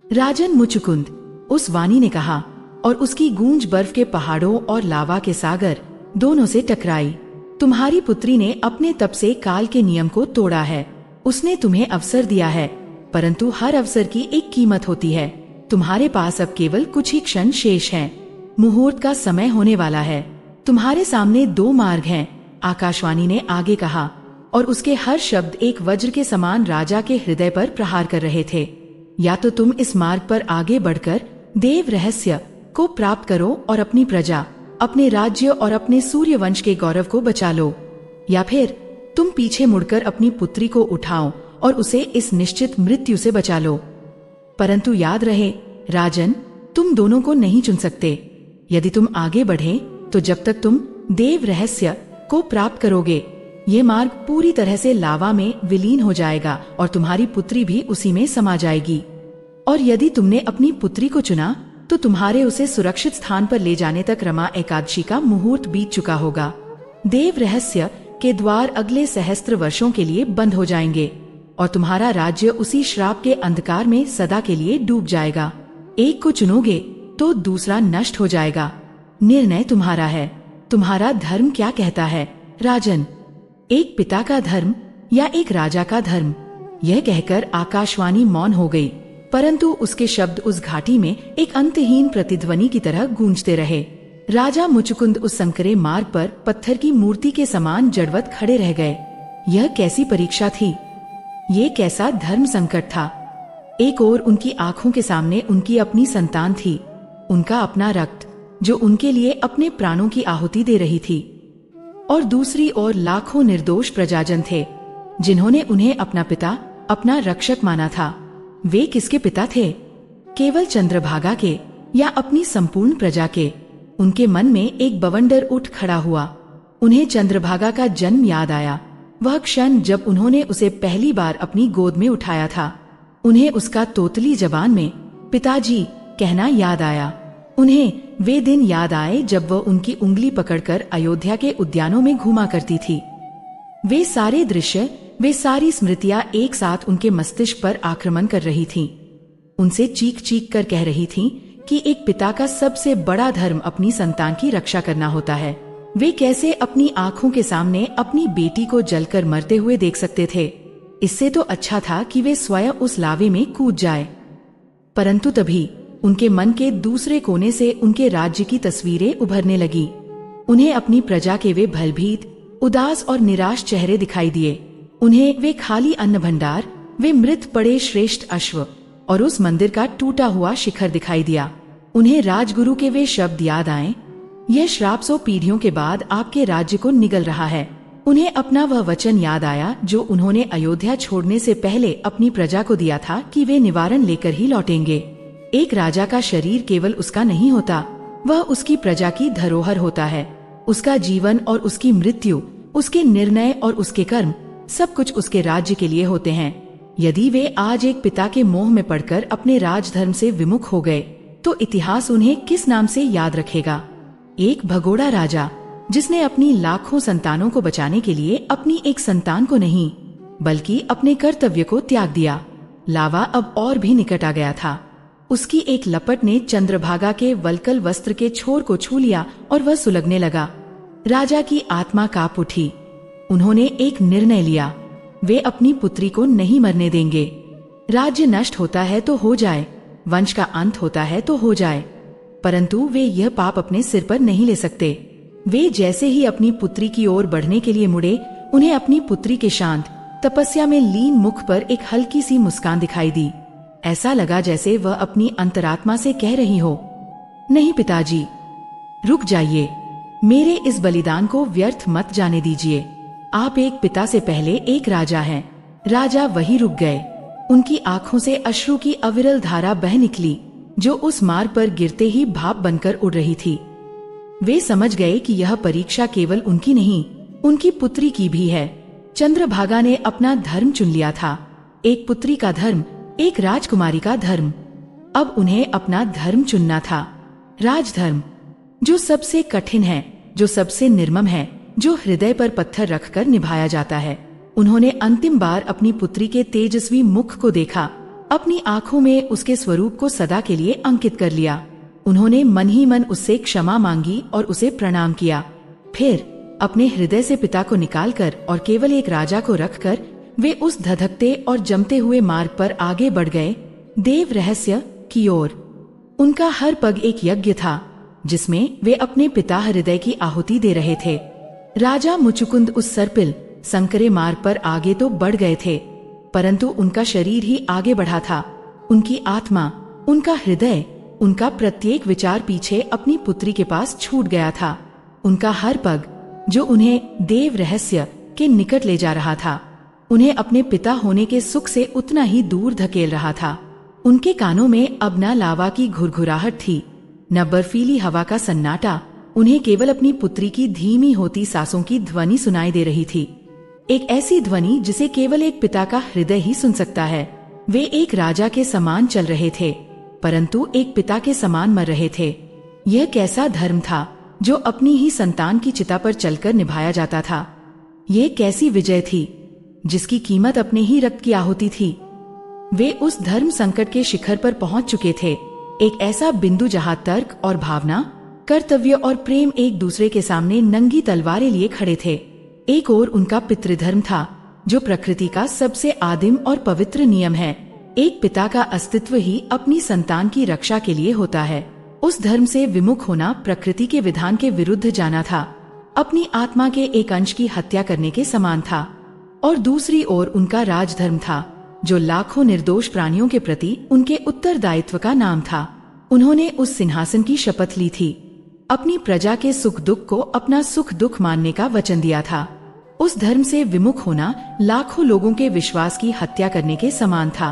राजन मुचुकुंद, उस वाणी ने कहा, और उसकी गूंज बर्फ के पहाड़ों और लावा के सागर दोनों से टकराई। तुम्हारी पुत्री ने अपने तप से काल के नियम को तोड़ा है। उसने तुम्हें अवसर दिया है, परंतु हर अवसर की एक कीमत होती है। तुम्हारे पास अब केवल कुछ ही क्षण शेष हैं। मुहूर्त का समय होने वाला है। तुम्हारे सामने दो मार्ग हैं, आकाशवाणी ने आगे कहा, और उसके हर शब्द एक वज्र के समान राजा के हृदय पर प्रहार कर रहे थे। या तो तुम इस मार्ग पर आगे बढ़कर देव रहस्य को प्राप्त करो और अपनी प्रजा, अपने राज्य और अपने सूर्य वंश के गौरव को बचा लो, या फिर तुम पीछे मुड़कर अपनी पुत्री को उठाओ और उसे इस निश्चित मृत्यु से बचा लो। परंतु याद रहे राजन, तुम दोनों को नहीं चुन सकते। यदि तुम आगे बढ़े तो जब तक तुम देव रहस्य को प्राप्त करोगे, ये मार्ग पूरी तरह से लावा में विलीन हो जाएगा और तुम्हारी पुत्री भी उसी में समा जाएगी। और यदि तुमने अपनी पुत्री को चुना तो तुम्हारे उसे सुरक्षित स्थान पर ले जाने तक रमा एकादशी का मुहूर्त बीत चुका होगा। देव रहस्य के द्वार अगले सहस्त्र वर्षों के लिए बंद हो जाएंगे और तुम्हारा राज्य उसी श्राप के अंधकार में सदा के लिए डूब जाएगा। एक को चुनोगे तो दूसरा नष्ट हो जाएगा। निर्णय तुम्हारा है। तुम्हारा धर्म क्या कहता है राजन? एक पिता का धर्म या एक राजा का धर्म? यह कहकर आकाशवाणी मौन हो गई, परंतु उसके शब्द उस घाटी में एक अंतहीन प्रतिध्वनि की तरह गूंजते रहे। राजा मुचुकुंद उस संकरे मार्ग पर पत्थर की मूर्ति के समान जड़वत खड़े रह गए। यह कैसी परीक्षा थी? ये कैसा धर्म संकट था? एक ओर उनकी आंखों के सामने उनकी अपनी संतान थी, उनका अपना रक्त जो उनके लिए अपने प्राणों की आहुति दे रही थी, और दूसरी ओर लाखों निर्दोष प्रजाजन थे जिन्होंने उन्हें अपना पिता, अपना रक्षक माना था। वे किसके पिता थे? केवल चंद्रभागा के या अपनी संपूर्ण प्रजा के? उनके मन में एक बवंडर उठ खड़ा हुआ। उन्हें चंद्रभागा का जन्म याद आया, वह क्षण जब उन्होंने उसे पहली बार अपनी गोद में उठाया था। उन्हें उसका तोतली जबान में पिताजी कहना याद आया। उन्हें वे दिन याद आए जब वह उनकी उंगली पकड़कर अयोध्या के उद्यानों में घूमा करती थी। वे सारे दृश्य, वे सारी स्मृतियां एक साथ उनके मस्तिष्क पर आक्रमण कर रही थीं। उनसे चीख चीख कर कह रही थीं कि एक पिता का सबसे बड़ा धर्म अपनी संतान की रक्षा करना होता है। वे कैसे अपनी आंखों के सामने अपनी बेटी को जलकर मरते हुए देख सकते थे। इससे तो अच्छा था कि वे स्वयं उस लावे में कूद जाए। परंतु तभी उनके मन के दूसरे कोने से उनके राज्य की तस्वीरें उभरने लगी। उन्हें अपनी प्रजा के वे भयभीत, उदास और निराश चेहरे दिखाई दिए। उन्हें वे खाली अन्न भंडार, वे मृत पड़े श्रेष्ठ अश्व और उस मंदिर का टूटा हुआ शिखर दिखाई दिया। उन्हें राजगुरु के वे शब्द याद आए, यह श्राप 100 पीढ़ियों के बाद आपके राज्य को निगल रहा है। उन्हें अपना वह वचन याद आया जो उन्होंने अयोध्या छोड़ने से पहले अपनी प्रजा को दिया था कि वे निवारण लेकर ही लौटेंगे। एक राजा का शरीर केवल उसका नहीं होता, वह उसकी प्रजा की धरोहर होता है। उसका जीवन और उसकी मृत्यु, उसके निर्णय और उसके कर्म, सब कुछ उसके राज्य के लिए होते हैं। यदि वे आज एक पिता के मोह में पड़कर अपने राजधर्म से विमुख हो गए, तो इतिहास उन्हें किस नाम से याद रखेगा? एक भगोड़ा राजा जिसने अपनी लाखों संतानों को बचाने के लिए अपनी एक संतान को नहीं, बल्कि अपने कर्तव्य को त्याग दिया। लावा अब और भी निकट आ गया था। उसकी एक लपट ने चंद्रभागा के वल्कल वस्त्र के छोर को छू लिया और वह सुलगने लगा। राजा की आत्मा कांप उठी। उन्होंने एक निर्णय लिया, वे अपनी पुत्री को नहीं मरने देंगे। राज्य नष्ट होता है तो हो जाए, वंश का अंत होता है तो हो जाए, परंतु वे यह पाप अपने सिर पर नहीं ले सकते। वे जैसे ही अपनी पुत्री की ओर बढ़ने के लिए मुड़े, उन्हें अपनी पुत्री के शांत, तपस्या में लीन मुख पर एक हल्की सी मुस्कान दिखाई दी। ऐसा लगा जैसे वह अपनी अंतरात्मा से कह रही हो, नहीं पिताजी, रुक जाइए, मेरे इस बलिदान को व्यर्थ मत जाने दीजिए। आप एक पिता से पहले एक राजा हैं। राजा वहीं रुक गए। उनकी आंखों से अश्रु की अविरल धारा बह निकली, जो उस मार्ग पर गिरते ही भाप बनकर उड़ रही थी। वे समझ गए कि यह परीक्षा केवल उनकी नहीं, उनकी पुत्री की भी है। चंद्रभागा ने अपना धर्म चुन लिया था, एक पुत्री का धर्म, एक राजकुमारी का धर्म। अब उन्हें अपना धर्म चुनना था, राजधर्म, जो सबसे कठिन है, जो सबसे निर्मम है, जो हृदय पर पत्थर रखकर निभाया जाता है। उन्होंने अंतिम बार अपनी पुत्री के तेजस्वी मुख को देखा, अपनी आंखों में उसके स्वरूप को सदा के लिए अंकित कर लिया। उन्होंने मन ही मन उससे क्षमा मांगी और उसे प्रणाम किया। फिर अपने हृदय से पिता को निकालकर और केवल एक राजा को रखकर वे उस धधकते और जमते हुए मार्ग पर आगे बढ़ गए, देव रहस्य की ओर। उनका हर पग एक यज्ञ था, जिसमें वे अपने पिता हृदय की आहुति दे रहे थे। राजा मुचुकुंद उस सर्पिल संकरे मार्ग पर आगे तो बढ़ गए थे, परंतु उनका शरीर ही आगे बढ़ा था। उनकी आत्मा, उनका हृदय, उनका प्रत्येक विचार पीछे अपनी पुत्री के पास छूट गया था। उनका हर पग, जो उन्हें देव रहस्य के निकट ले जा रहा था, उन्हें अपने पिता होने के सुख से उतना ही दूर धकेल रहा था। उनके कानों में अब न लावा की घुरघुराहट थी, न बर्फीली हवा का सन्नाटा। उन्हें केवल अपनी पुत्री की धीमी होती सांसों की ध्वनि सुनाई दे रही थी, एक ऐसी ध्वनि जिसे केवल एक पिता का हृदय ही सुन सकता है। वे एक राजा के समान चल रहे थे, परंतु एक पिता के समान मर रहे थे। यह कैसा धर्म था जो अपनी ही संतान की चिता पर चलकर निभाया जाता था? यह कैसी विजय थी जिसकी कीमत अपने ही रक्त की आहुति थी? वे उस धर्म संकट के शिखर पर पहुंच चुके थे, एक ऐसा बिंदु जहां तर्क और भावना, कर्तव्य और प्रेम एक दूसरे के सामने नंगी तलवारें लिए खड़े थे। एक ओर उनका पितृधर्म था, जो प्रकृति का सबसे आदिम और पवित्र नियम है। एक पिता का अस्तित्व ही अपनी संतान की रक्षा के लिए होता है। उस धर्म से विमुख होना प्रकृति के विधान के विरुद्ध जाना था, अपनी आत्मा के एक अंश की हत्या करने के समान था। और दूसरी ओर उनका राजधर्म था, जो लाखों निर्दोष प्राणियों के प्रति उनके उत्तरदायित्व का नाम था। उन्होंने उस सिंहासन की शपथ ली थी, अपनी प्रजा के सुख दुख को अपना सुख दुख मानने का वचन दिया था। उस धर्म से विमुख होना लाखों लोगों के विश्वास की हत्या करने के समान था।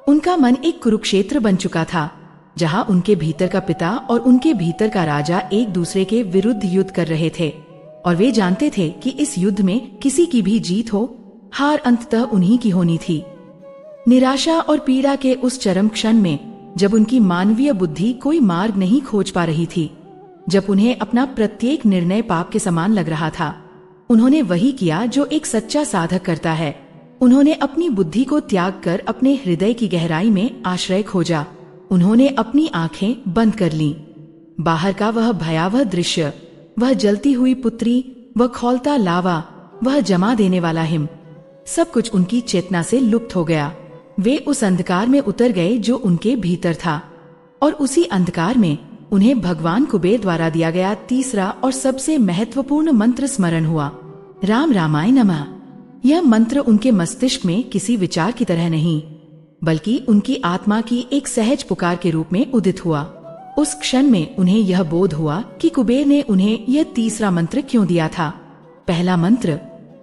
उनका मन एक कुरुक्षेत्र बन चुका था, जहां उनके भीतर का पिता और उनके भीतर का राजा एक दूसरे के विरुद्ध युद्ध कर रहे थे, और वे जानते थे कि इस युद्ध में किसी की भी जीत हो, हार अंततः उन्हीं की होनी थी। निराशा और पीड़ा के उस चरम क्षण में जब उनकी मानवीय बुद्धि कोई मार्ग नहीं खोज पा रही थी, जब उन्हें अपना प्रत्येक निर्णय पाप के समान लग रहा था, उन्होंने वही किया जो एक सच्चा साधक करता है। उन्होंने अपनी बुद्धि को त्याग कर अपने हृदय की गहराई में आश्रय खोजा। उन्होंने अपनी आंखें बंद कर लीं। बाहर का वह भयावह दृश्य, वह जलती हुई पुत्री, वह खौलता लावा, वह जमा देने वाला हिम, सब कुछ उनकी चेतना से लुप्त हो गया। वे उस अंधकार में उतर गए जो उनके भीतर था, और उसी अंधकार में उन्हें भगवान कुबेर द्वारा दिया गया तीसरा और सबसे महत्वपूर्ण मंत्र स्मरण हुआ, राम रामाय नमः। यह मंत्र उनके मस्तिष्क में किसी विचार की तरह नहीं, बल्कि उनकी आत्मा की एक सहज पुकार के रूप में उदित हुआ। उस क्षण में उन्हें यह बोध हुआ कि कुबेर ने उन्हें यह तीसरा मंत्र क्यों दिया था। पहला मंत्र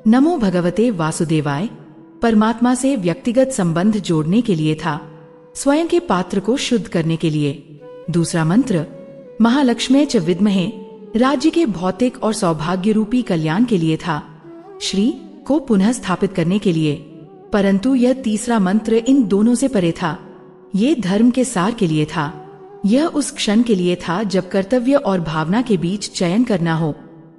नमो भगवते वासुदेवाय, परमात्मा से व्यक्तिगत संबंध जोड़ने के लिए था, स्वयं के पात्र को शुद्ध करने के लिए। दूसरा मंत्र महालक्ष्मी च विद्महे, राज्य के भौतिक और सौभाग्य रूपी कल्याण के लिए था, श्री को पुनः स्थापित करने के लिए। परंतु यह तीसरा मंत्र इन दोनों से परे था। ये धर्म के सार के लिए था। यह उस क्षण के लिए था जब कर्तव्य और भावना के बीच चयन करना हो,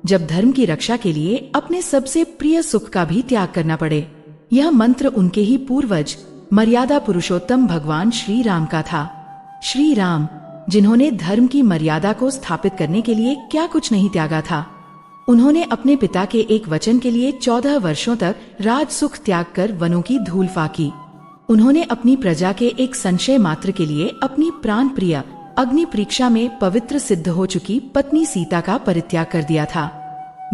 जब धर्म की रक्षा के लिए अपने सबसे प्रिय सुख का भी त्याग करना पड़े। यह मंत्र उनके ही पूर्वज मर्यादा पुरुषोत्तम भगवान श्री राम का था। श्री राम, जिन्होंने धर्म की मर्यादा को स्थापित करने के लिए क्या कुछ नहीं त्यागा था। उन्होंने अपने पिता के एक वचन के लिए 14 वर्षों तक राज सुख त्याग कर वनों की धूल फाकी। उन्होंने अपनी प्रजा के एक संशय मात्र के लिए अपनी प्राण प्रिय अग्नि परीक्षा में पवित्र सिद्ध हो चुकी पत्नी सीता का परित्याग कर दिया था।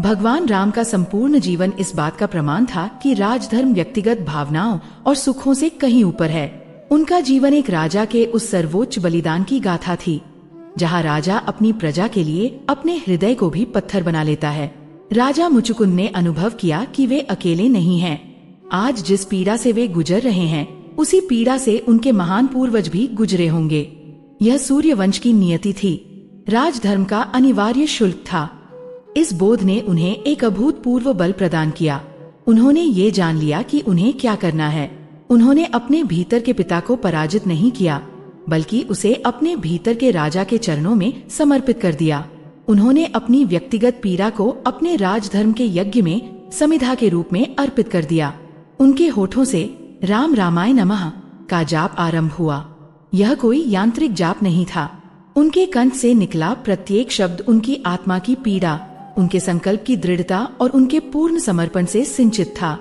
भगवान राम का संपूर्ण जीवन इस बात का प्रमाण था कि राजधर्म व्यक्तिगत भावनाओं और सुखों से कहीं ऊपर है। उनका जीवन एक राजा के उस सर्वोच्च बलिदान की गाथा थी, जहाँ राजा अपनी प्रजा के लिए अपने हृदय को भी पत्थर बना लेता है। राजा मुचुकुंद ने अनुभव किया कि वे अकेले नहीं हैं। आज जिस पीड़ा से वे गुजर रहे हैं, उसी पीड़ा से उनके महान पूर्वज भी गुजरे होंगे। यह सूर्यवंश की नियति थी, राजधर्म का अनिवार्य शुल्क था। इस बोध ने उन्हें एक अभूतपूर्व बल प्रदान किया। उन्होंने ये जान लिया कि उन्हें क्या करना है। उन्होंने अपने भीतर के पिता को पराजित नहीं किया, बल्कि उसे अपने भीतर के राजा के चरणों में समर्पित कर दिया। उन्होंने अपनी व्यक्तिगत पीड़ा को अपने राजधर्म के यज्ञ में समिधा के रूप में अर्पित कर दिया। उनके होठों से राम रामाय नमः का जाप आरंभ हुआ। यह कोई यांत्रिक जाप नहीं था। उनके कंठ से निकला प्रत्येक शब्द उनकी आत्मा की पीड़ा, उनके संकल्प की दृढ़ता और उनके पूर्ण समर्पण से सिंचित था।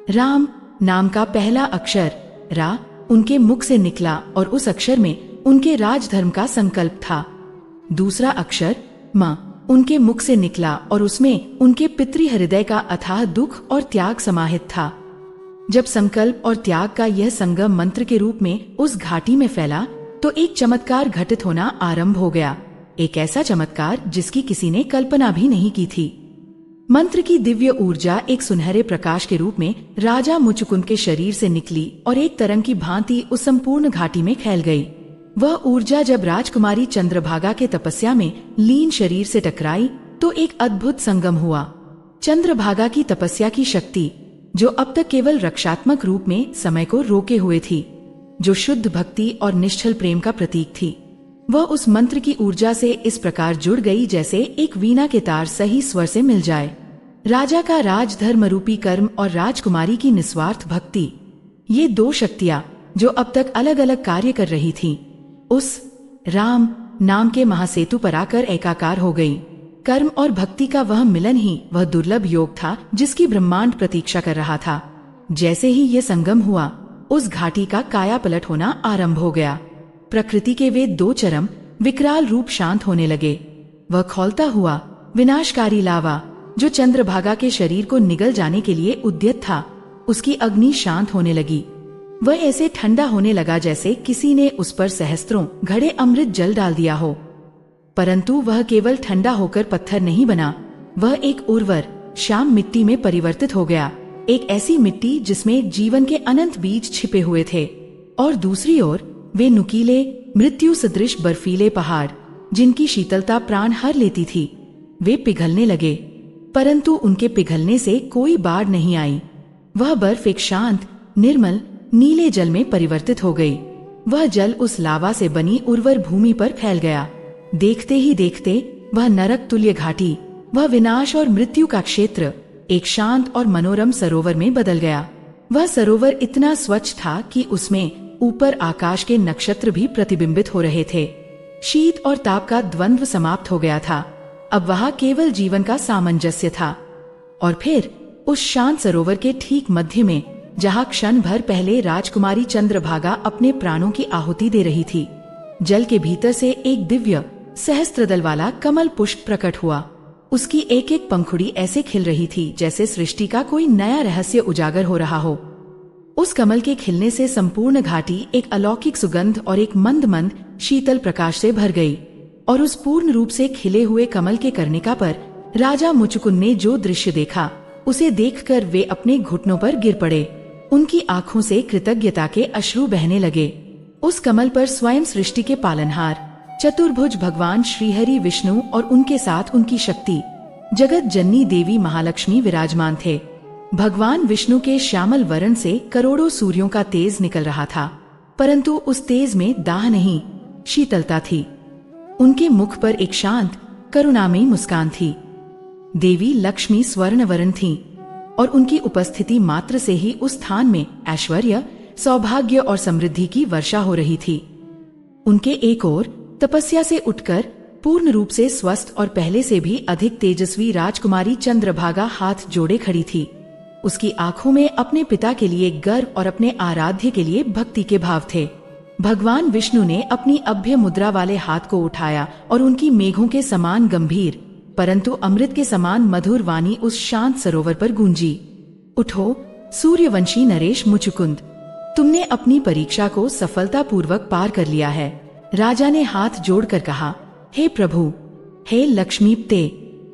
राम नाम का पहला अक्षर रा उनके मुख से निकला और उस अक्षर में उनके राजधर्म का संकल्प था। दूसरा अक्षर म उनके मुख से निकला और उसमें उनके पितृ हृदय का अथाह दुख और त्याग समाहित था। जब संकल्प और त्याग का यह संगम मंत्र के रूप में उस घाटी में फैला, तो एक चमत्कार घटित होना आरंभ हो गया। एक ऐसा चमत्कार जिसकी किसी ने कल्पना भी नहीं की थी। मंत्र की दिव्य ऊर्जा एक सुनहरे प्रकाश के रूप में राजा मुचुकुंद के शरीर से निकली और एक तरंग की भांति उस संपूर्ण घाटी में फैल गई। वह ऊर्जा जब राजकुमारी चंद्रभागा के तपस्या में लीन शरीर से टकराई, तो एक अद्भुत संगम हुआ। चंद्रभागा की तपस्या की शक्ति, जो अब तक केवल रक्षात्मक रूप में समय को रोके हुए थी, जो शुद्ध भक्ति और निश्चल प्रेम का प्रतीक थी, वह उस मंत्र की ऊर्जा से इस प्रकार जुड़ गई जैसे एक वीणा के तार सही स्वर से मिल जाए। राजा का राजधर्म रूपी कर्म और राजकुमारी की निस्वार्थ भक्ति, ये दो शक्तियां जो अब तक अलग अलग कार्य कर रही थीं, उस राम नाम के महासेतु पर आकर एकाकार हो गई। कर्म और भक्ति का वह मिलन ही वह दुर्लभ योग था जिसकी ब्रह्मांड प्रतीक्षा कर रहा था। जैसे ही ये संगम हुआ, उस घाटी का काया पलट होना आरंभ हो गया। प्रकृति के वे दो चरम विकराल रूप शांत होने लगे। वह खौलता हुआ विनाशकारी लावा, जो चंद्रभागा के शरीर को निगल जाने के लिए उद्यत था, उसकी अग्नि शांत होने लगी। वह ऐसे ठंडा होने लगा जैसे किसी ने उस पर सहस्त्रों घड़े अमृत जल डाल दिया हो। परंतु वह केवल ठंडा होकर पत्थर नहीं बना, वह एक उर्वर श्याम मिट्टी में परिवर्तित हो गया। एक ऐसी मिट्टी जिसमें जीवन के अनंत बीज छिपे हुए थे। और दूसरी ओर वे नुकीले मृत्यु सदृश बर्फीले पहाड़, जिनकी शीतलता प्राण हर लेती थी, वे पिघलने लगे। परंतु उनके पिघलने से कोई बाढ़ नहीं आई। वह बर्फ एक शांत निर्मल नीले जल में परिवर्तित हो गई। वह जल उस लावा से बनी उर्वर भूमि पर फैल गया। देखते ही देखते वह नरक तुल्य घाटी, वह विनाश और मृत्यु का क्षेत्र एक शांत और मनोरम सरोवर में बदल गया। वह सरोवर इतना स्वच्छ था कि उसमें ऊपर आकाश के नक्षत्र भी प्रतिबिंबित हो रहे थे। शीत और ताप का द्वंद्व समाप्त हो गया था। अब वहाँ केवल जीवन का सामंजस्य था। और फिर उस शांत सरोवर के ठीक मध्य में, जहाँ क्षण भर पहले राजकुमारी चंद्रभागा अपने प्राणों की आहुति दे रही थी, जल के भीतर से एक दिव्य सहस्त्रदल वाला कमल पुष्प प्रकट हुआ। उसकी एक एक पंखुड़ी ऐसे खिल रही थी जैसे सृष्टि का कोई नया रहस्य उजागर हो रहा हो। उस कमल के खिलने से संपूर्ण घाटी एक अलौकिक सुगंध और एक मंद मंद शीतल प्रकाश से भर गई। और उस पूर्ण रूप से खिले हुए कमल के कर्णिका पर राजा मुचुकुंद ने जो दृश्य देखा, उसे देखकर वे अपने घुटनों पर गिर पड़े। उनकी आंखों से कृतज्ञता के अश्रु बहने लगे। उस कमल पर स्वयं सृष्टि के पालनहार चतुर्भुज भगवान श्रीहरि विष्णु और उनके साथ उनकी शक्ति जगत जननी देवी महालक्ष्मी विराजमान थे। भगवान विष्णु के श्यामल वर्ण से करोड़ों सूर्यों का तेज निकल रहा था, परंतु उस तेज में दाह नहीं, शीतलता थी। उनके मुख पर एक शांत करुणामयी मुस्कान थी। देवी लक्ष्मी स्वर्ण वर्ण थीं और उनकी उपस्थिति मात्र से ही उस स्थान में ऐश्वर्य, सौभाग्य और समृद्धि की वर्षा हो रही थी। उनके एक ओर तपस्या से उठकर पूर्ण रूप से स्वस्थ और पहले से भी अधिक तेजस्वी राजकुमारी चंद्रभागा हाथ जोड़े खड़ी थी। उसकी आंखों में अपने पिता के लिए गर्व और अपने आराध्य के लिए भक्ति के भाव थे। भगवान विष्णु ने अपनी अभ्य मुद्रा वाले हाथ को उठाया और उनकी मेघों के समान गंभीर परंतु अमृत के समान मधुर वाणी उस शांत सरोवर पर गूंजी। उठो सूर्यवंशी नरेश मुचुकुंद, तुमने अपनी परीक्षा को सफलतापूर्वक पार कर लिया है। राजा ने हाथ जोड़कर कहा, हे प्रभु, हे लक्ष्मीपते,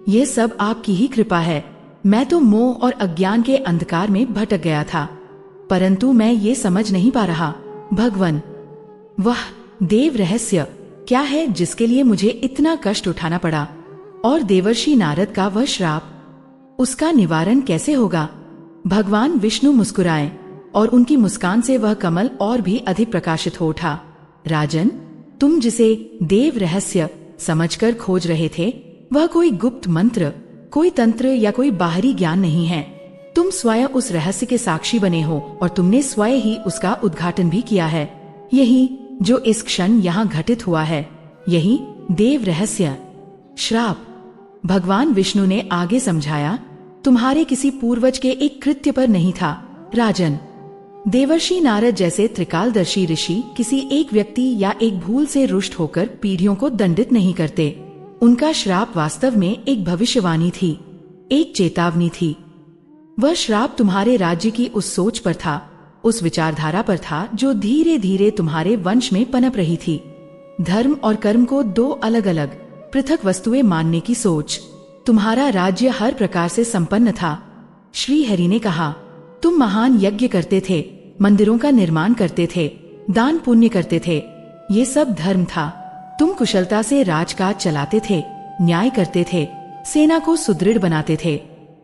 ये सब आपकी ही कृपा है। मैं तो मोह और अज्ञान के अंधकार में भटक गया था, परंतु मैं ये समझ नहीं पा रहा। भगवन, वह देव रहस्य क्या है जिसके लिए मुझे इतना कष्ट उठाना पड़ा? और देवर्षि नारद का वह श्राप, उसका निवारण कैसे होगा? भगवान विष्णु मुस्कुराए और उनकी मुस्कान से वह कमल और भी अधिक प्रकाशित हो उठा। राजन, तुम जिसे देव रहस्य समझकर खोज रहे थे, वह कोई गुप्त मंत्र, कोई तंत्र या कोई बाहरी ज्ञान नहीं है। तुम स्वयं उस रहस्य के साक्षी बने हो और तुमने स्वयं ही उसका उद्घाटन भी किया है। यही जो इस क्षण यहाँ घटित हुआ है, यही देव रहस्य। श्राप, भगवान विष्णु ने आगे समझाया, तुम्हारे किसी पूर्वज के एक कृत्य पर नहीं था। राजन, देवर्षि नारद जैसे त्रिकालदर्शी ऋषि किसी एक व्यक्ति या एक भूल से रुष्ट होकर पीढ़ियों को दंडित नहीं करते। उनका श्राप वास्तव में एक भविष्यवाणी थी, एक चेतावनी थी। वह श्राप तुम्हारे राज्य की उस सोच पर था, उस विचारधारा पर था जो धीरे धीरे तुम्हारे वंश में पनप रही थी। धर्म और कर्म को दो अलग अलग पृथक वस्तुएं मानने की सोच। तुम्हारा राज्य हर प्रकार से संपन्न था। श्री हरि ने कहा, तुम महान यज्ञ करते थे, मंदिरों का निर्माण करते थे, दान पुण्य करते थे, ये सब धर्म था। तुम कुशलता से राजकाज चलाते थे, न्याय करते थे, सेना को सुदृढ़ बनाते थे,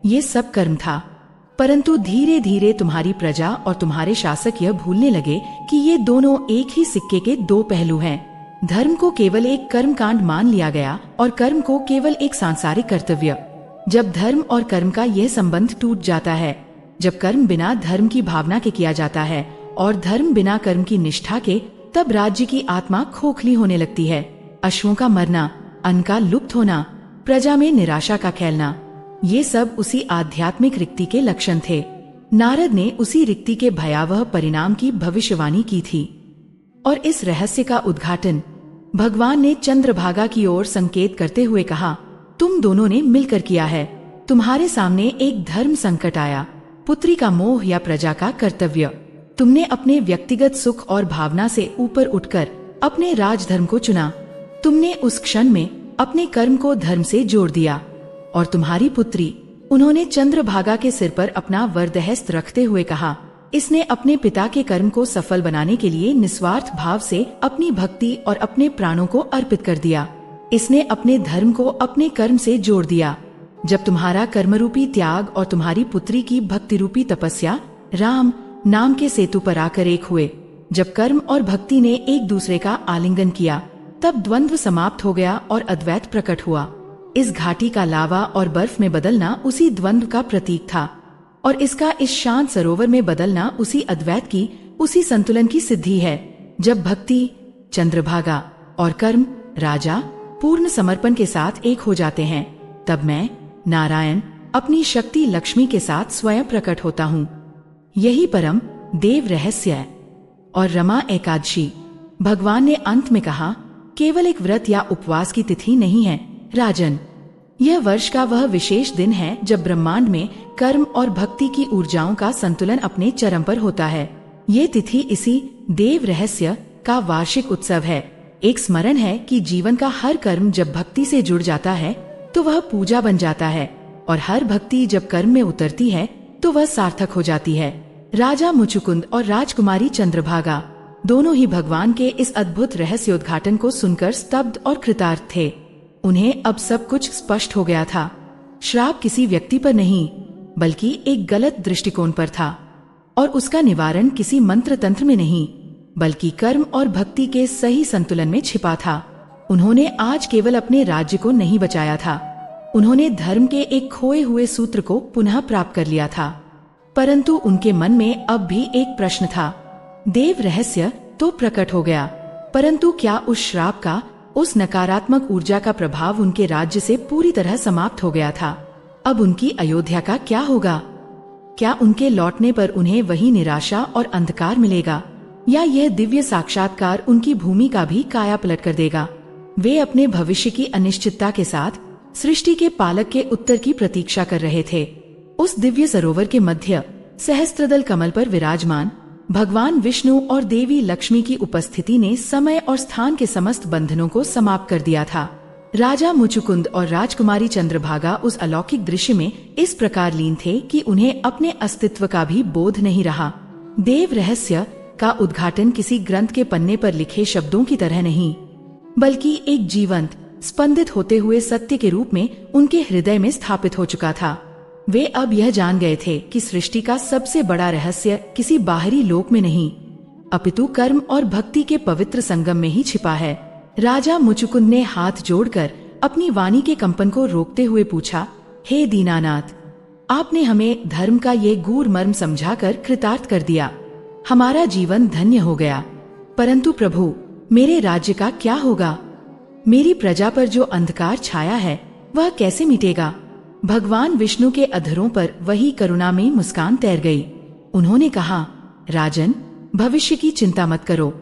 ये सब कर्म था। परंतु धीरे धीरे तुम्हारी प्रजा और तुम्हारे शासक यह भूलने लगे कि ये दोनों एक ही सिक्के के दो पहलू हैं। धर्म को केवल एक कर्म कांड मान लिया गया और कर्म को केवल एक सांसारिक कर्तव्य। जब धर्म और कर्म का यह संबंध टूट जाता है, जब कर्म बिना धर्म की भावना के किया जाता है और धर्म बिना कर्म की निष्ठा के, तब राज्य की आत्मा खोखली होने लगती है। अश्वों का मरना, अन्न का लुप्त होना, प्रजा में निराशा का फैलना, ये सब उसी आध्यात्मिक रिक्ति के लक्षण थे। नारद ने उसी रिक्ति के भयावह परिणाम की भविष्यवाणी की थी और इस रहस्य का उद्घाटन भगवान ने चंद्रभागा की ओर संकेत करते हुए कहा, तुम दोनों ने मिलकर किया है। तुम्हारे सामने एक धर्म संकट आया, पुत्री का मोह या प्रजा का कर्तव्य। तुमने अपने व्यक्तिगत सुख और भावना से ऊपर उठकर अपने राजधर्म को चुना। तुमने उस क्षण में अपने कर्म को धर्म से जोड़ दिया। और तुम्हारी पुत्री, उन्होंने चंद्रभागा के सिर पर अपना वरदहस्त रखते हुए कहा, इसने अपने पिता के कर्म को सफल बनाने के लिए निस्वार्थ भाव से अपनी भक्ति और अपने प्राणों को अर्पित कर दिया। इसने अपने धर्म को अपने कर्म से जोड़ दिया। जब तुम्हारा कर्मरूपी त्याग और तुम्हारी पुत्री की भक्ति रूपी तपस्या राम नाम के सेतु पर आकर एक हुए, जब कर्म और भक्ति ने एक दूसरे का आलिंगन किया तब द्वंद्व समाप्त हो गया और अद्वैत प्रकट हुआ। इस घाटी का लावा और बर्फ में बदलना उसी द्वंद्व का प्रतीक था और इसका इस शांत सरोवर में बदलना उसी अद्वैत की, उसी संतुलन की सिद्धि है। जब भक्ति, चंद्रभागा और कर्म, राजा, पूर्ण समर्पण के साथ एक हो जाते हैं तब मैं, नारायण, अपनी शक्ति लक्ष्मी के साथ स्वयं प्रकट होता हूँ। यही परम देव रहस्य है। और रमा एकादशी, भगवान ने अंत में कहा, केवल एक व्रत या उपवास की तिथि नहीं है राजन, यह वर्ष का वह विशेष दिन है जब ब्रह्मांड में कर्म और भक्ति की ऊर्जाओं का संतुलन अपने चरम पर होता है। ये तिथि इसी देव रहस्य का वार्षिक उत्सव है। एक स्मरण है कि जीवन का हर कर्म जब भक्ति से जुड़ जाता है तो वह पूजा बन जाता है और हर भक्ति जब कर्म में उतरती है तो वह सार्थक हो जाती है। राजा मुचुकुंद और राजकुमारी चंद्रभागा दोनों ही भगवान के इस अद्भुत रहस्योद्घाटन को सुनकर स्तब्ध और कृतार्थ थे। उन्हें अब सब कुछ स्पष्ट हो गया था। श्राप किसी व्यक्ति पर नहीं बल्कि एक गलत दृष्टिकोण पर था और उसका निवारण किसी मंत्र तंत्र में नहीं बल्कि कर्म और भक्ति के सही संतुलन में छिपा था। उन्होंने आज केवल अपने राज्य को नहीं बचाया था, उन्होंने धर्म के एक खोए हुए सूत्र को पुनः प्राप्त कर लिया था। परंतु उनके मन में अब भी एक प्रश्न था। देव रहस्य तो प्रकट हो गया, परंतु क्या उस श्राप का, उस नकारात्मक ऊर्जा का प्रभाव उनके राज्य से पूरी तरह समाप्त हो गया था? अब उनकी अयोध्या का क्या होगा? क्या उनके लौटने पर उन्हें वही निराशा और अंधकार मिलेगा या यह दिव्य साक्षात्कार उनकी भूमि का भी काया पलट कर देगा? वे अपने भविष्य की अनिश्चितता के साथ सृष्टि के पालक के उत्तर की प्रतीक्षा कर रहे थे। उस दिव्य सरोवर के मध्य सहस्त्रदल कमल पर विराजमान भगवान विष्णु और देवी लक्ष्मी की उपस्थिति ने समय और स्थान के समस्त बंधनों को समाप्त कर दिया था। राजा मुचुकुंद और राजकुमारी चंद्रभागा उस अलौकिक दृश्य में इस प्रकार लीन थे कि उन्हें अपने अस्तित्व का भी बोध नहीं रहा। देव रहस्य का उद्घाटन किसी ग्रंथ के पन्ने पर लिखे शब्दों की तरह नहीं बल्कि एक जीवंत, स्पंदित होते हुए सत्य के रूप में उनके हृदय में स्थापित हो चुका था। वे अब यह जान गए थे कि सृष्टि का सबसे बड़ा रहस्य किसी बाहरी लोक में नहीं अपितु कर्म और भक्ति के पवित्र संगम में ही छिपा है। राजा मुचुकुंद ने हाथ जोड़कर अपनी वाणी के कंपन को रोकते हुए पूछा, हे दीनानाथ, आपने हमें धर्म का ये गूढ़ मर्म समझाकर कृतार्थ कर दिया। हमारा जीवन धन्य हो गया। परंतु प्रभु, मेरे राज्य का क्या होगा? मेरी प्रजा पर जो अंधकार छाया है वह कैसे मिटेगा? भगवान विष्णु के अधरों पर वही करुणा में मुस्कान तैर गई। उन्होंने कहा, राजन, भविष्य की चिंता मत करो।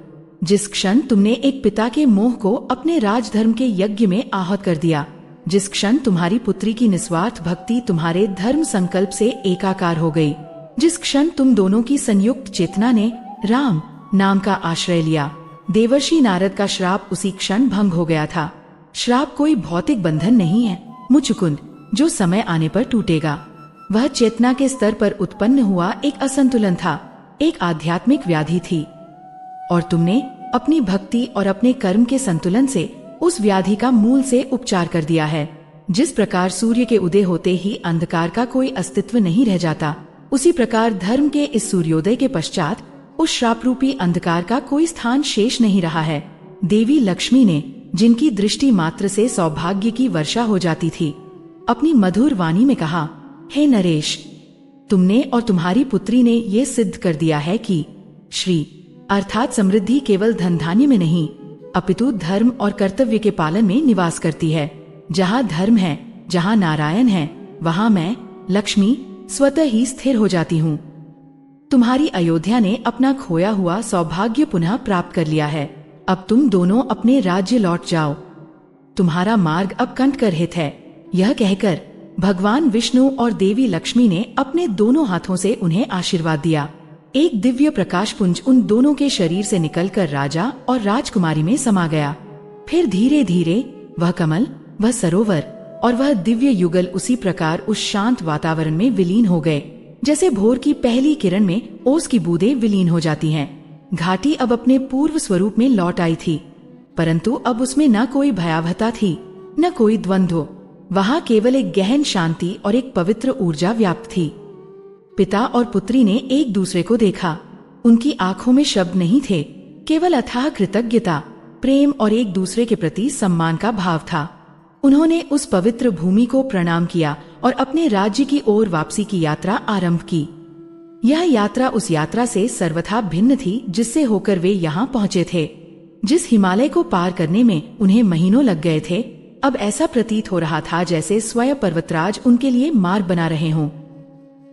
जिस क्षण तुमने एक पिता के मोह को अपने राजधर्म के यज्ञ में आहत कर दिया, जिस क्षण तुम्हारी पुत्री की निस्वार्थ भक्ति तुम्हारे धर्म संकल्प से एकाकार हो गई, जिस क्षण तुम दोनों की संयुक्त चेतना ने राम नाम का आश्रय लिया, देवर्षि नारद का श्राप उसी क्षण भंग हो गया था। श्राप कोई भौतिक बंधन नहीं है मुचुकुंद, जो समय आने पर टूटेगा। वह चेतना के स्तर पर उत्पन्न हुआ एक असंतुलन था, एक आध्यात्मिक व्याधि थी, और तुमने अपनी भक्ति और अपने कर्म के संतुलन से उस व्याधि का मूल से उपचार कर दिया है। जिस प्रकार सूर्य के उदय होते ही अंधकार का कोई अस्तित्व नहीं रह जाता, उसी प्रकार धर्म के इस सूर्योदय के पश्चात उस श्राप रूपी अंधकार का कोई स्थान शेष नहीं रहा है। देवी लक्ष्मी ने, जिनकी दृष्टि मात्र से सौभाग्य की वर्षा हो जाती थी, अपनी मधुर वाणी में कहा, हे नरेश, तुमने और तुम्हारी पुत्री ने ये सिद्ध कर दिया है कि श्री अर्थात समृद्धि केवल धन धान्य में नहीं अपितु धर्म और कर्तव्य के पालन में निवास करती है। जहाँ धर्म है, जहाँ नारायण है, वहाँ मैं लक्ष्मी स्वतः ही स्थिर हो जाती हूँ। तुम्हारी अयोध्या ने अपना खोया हुआ सौभाग्य पुनः प्राप्त कर लिया है। अब तुम दोनों अपने राज्य लौट जाओ, तुम्हारा मार्ग अब कंटक रहित है। यह कहकर भगवान विष्णु और देवी लक्ष्मी ने अपने दोनों हाथों से उन्हें आशीर्वाद दिया। एक दिव्य प्रकाश पुंज उन दोनों के शरीर से निकलकर राजा और राजकुमारी में समा गया। फिर धीरे धीरे वह कमल, वह सरोवर और वह दिव्य युगल उसी प्रकार उस शांत वातावरण में विलीन हो गए जैसे भोर की पहली किरण में ओस की बूंदें विलीन हो जाती हैं। घाटी अब अपने पूर्व स्वरूप में लौट आई थी, परंतु अब उसमें न कोई भयावहता थी, न कोई द्वंद्व। वहाँ केवल एक गहन शांति और एक पवित्र ऊर्जा व्याप्त थी। पिता और पुत्री ने एक दूसरे को देखा। उनकी आंखों में शब्द नहीं थे, केवल अथाह कृतज्ञता, प्रेम और एक दूसरे के प्रति सम्मान का भाव था। उन्होंने उस पवित्र भूमि को प्रणाम किया और अपने राज्य की ओर वापसी की यात्रा आरंभ की। यह यात्रा उस यात्रा से सर्वथा भिन्न थी जिससे होकर वे यहाँ पहुँचे थे। जिस हिमालय को पार करने में उन्हें महीनों लग गए थे, अब ऐसा प्रतीत हो रहा था जैसे स्वयं पर्वतराज उनके लिए मार्ग बना रहे हों।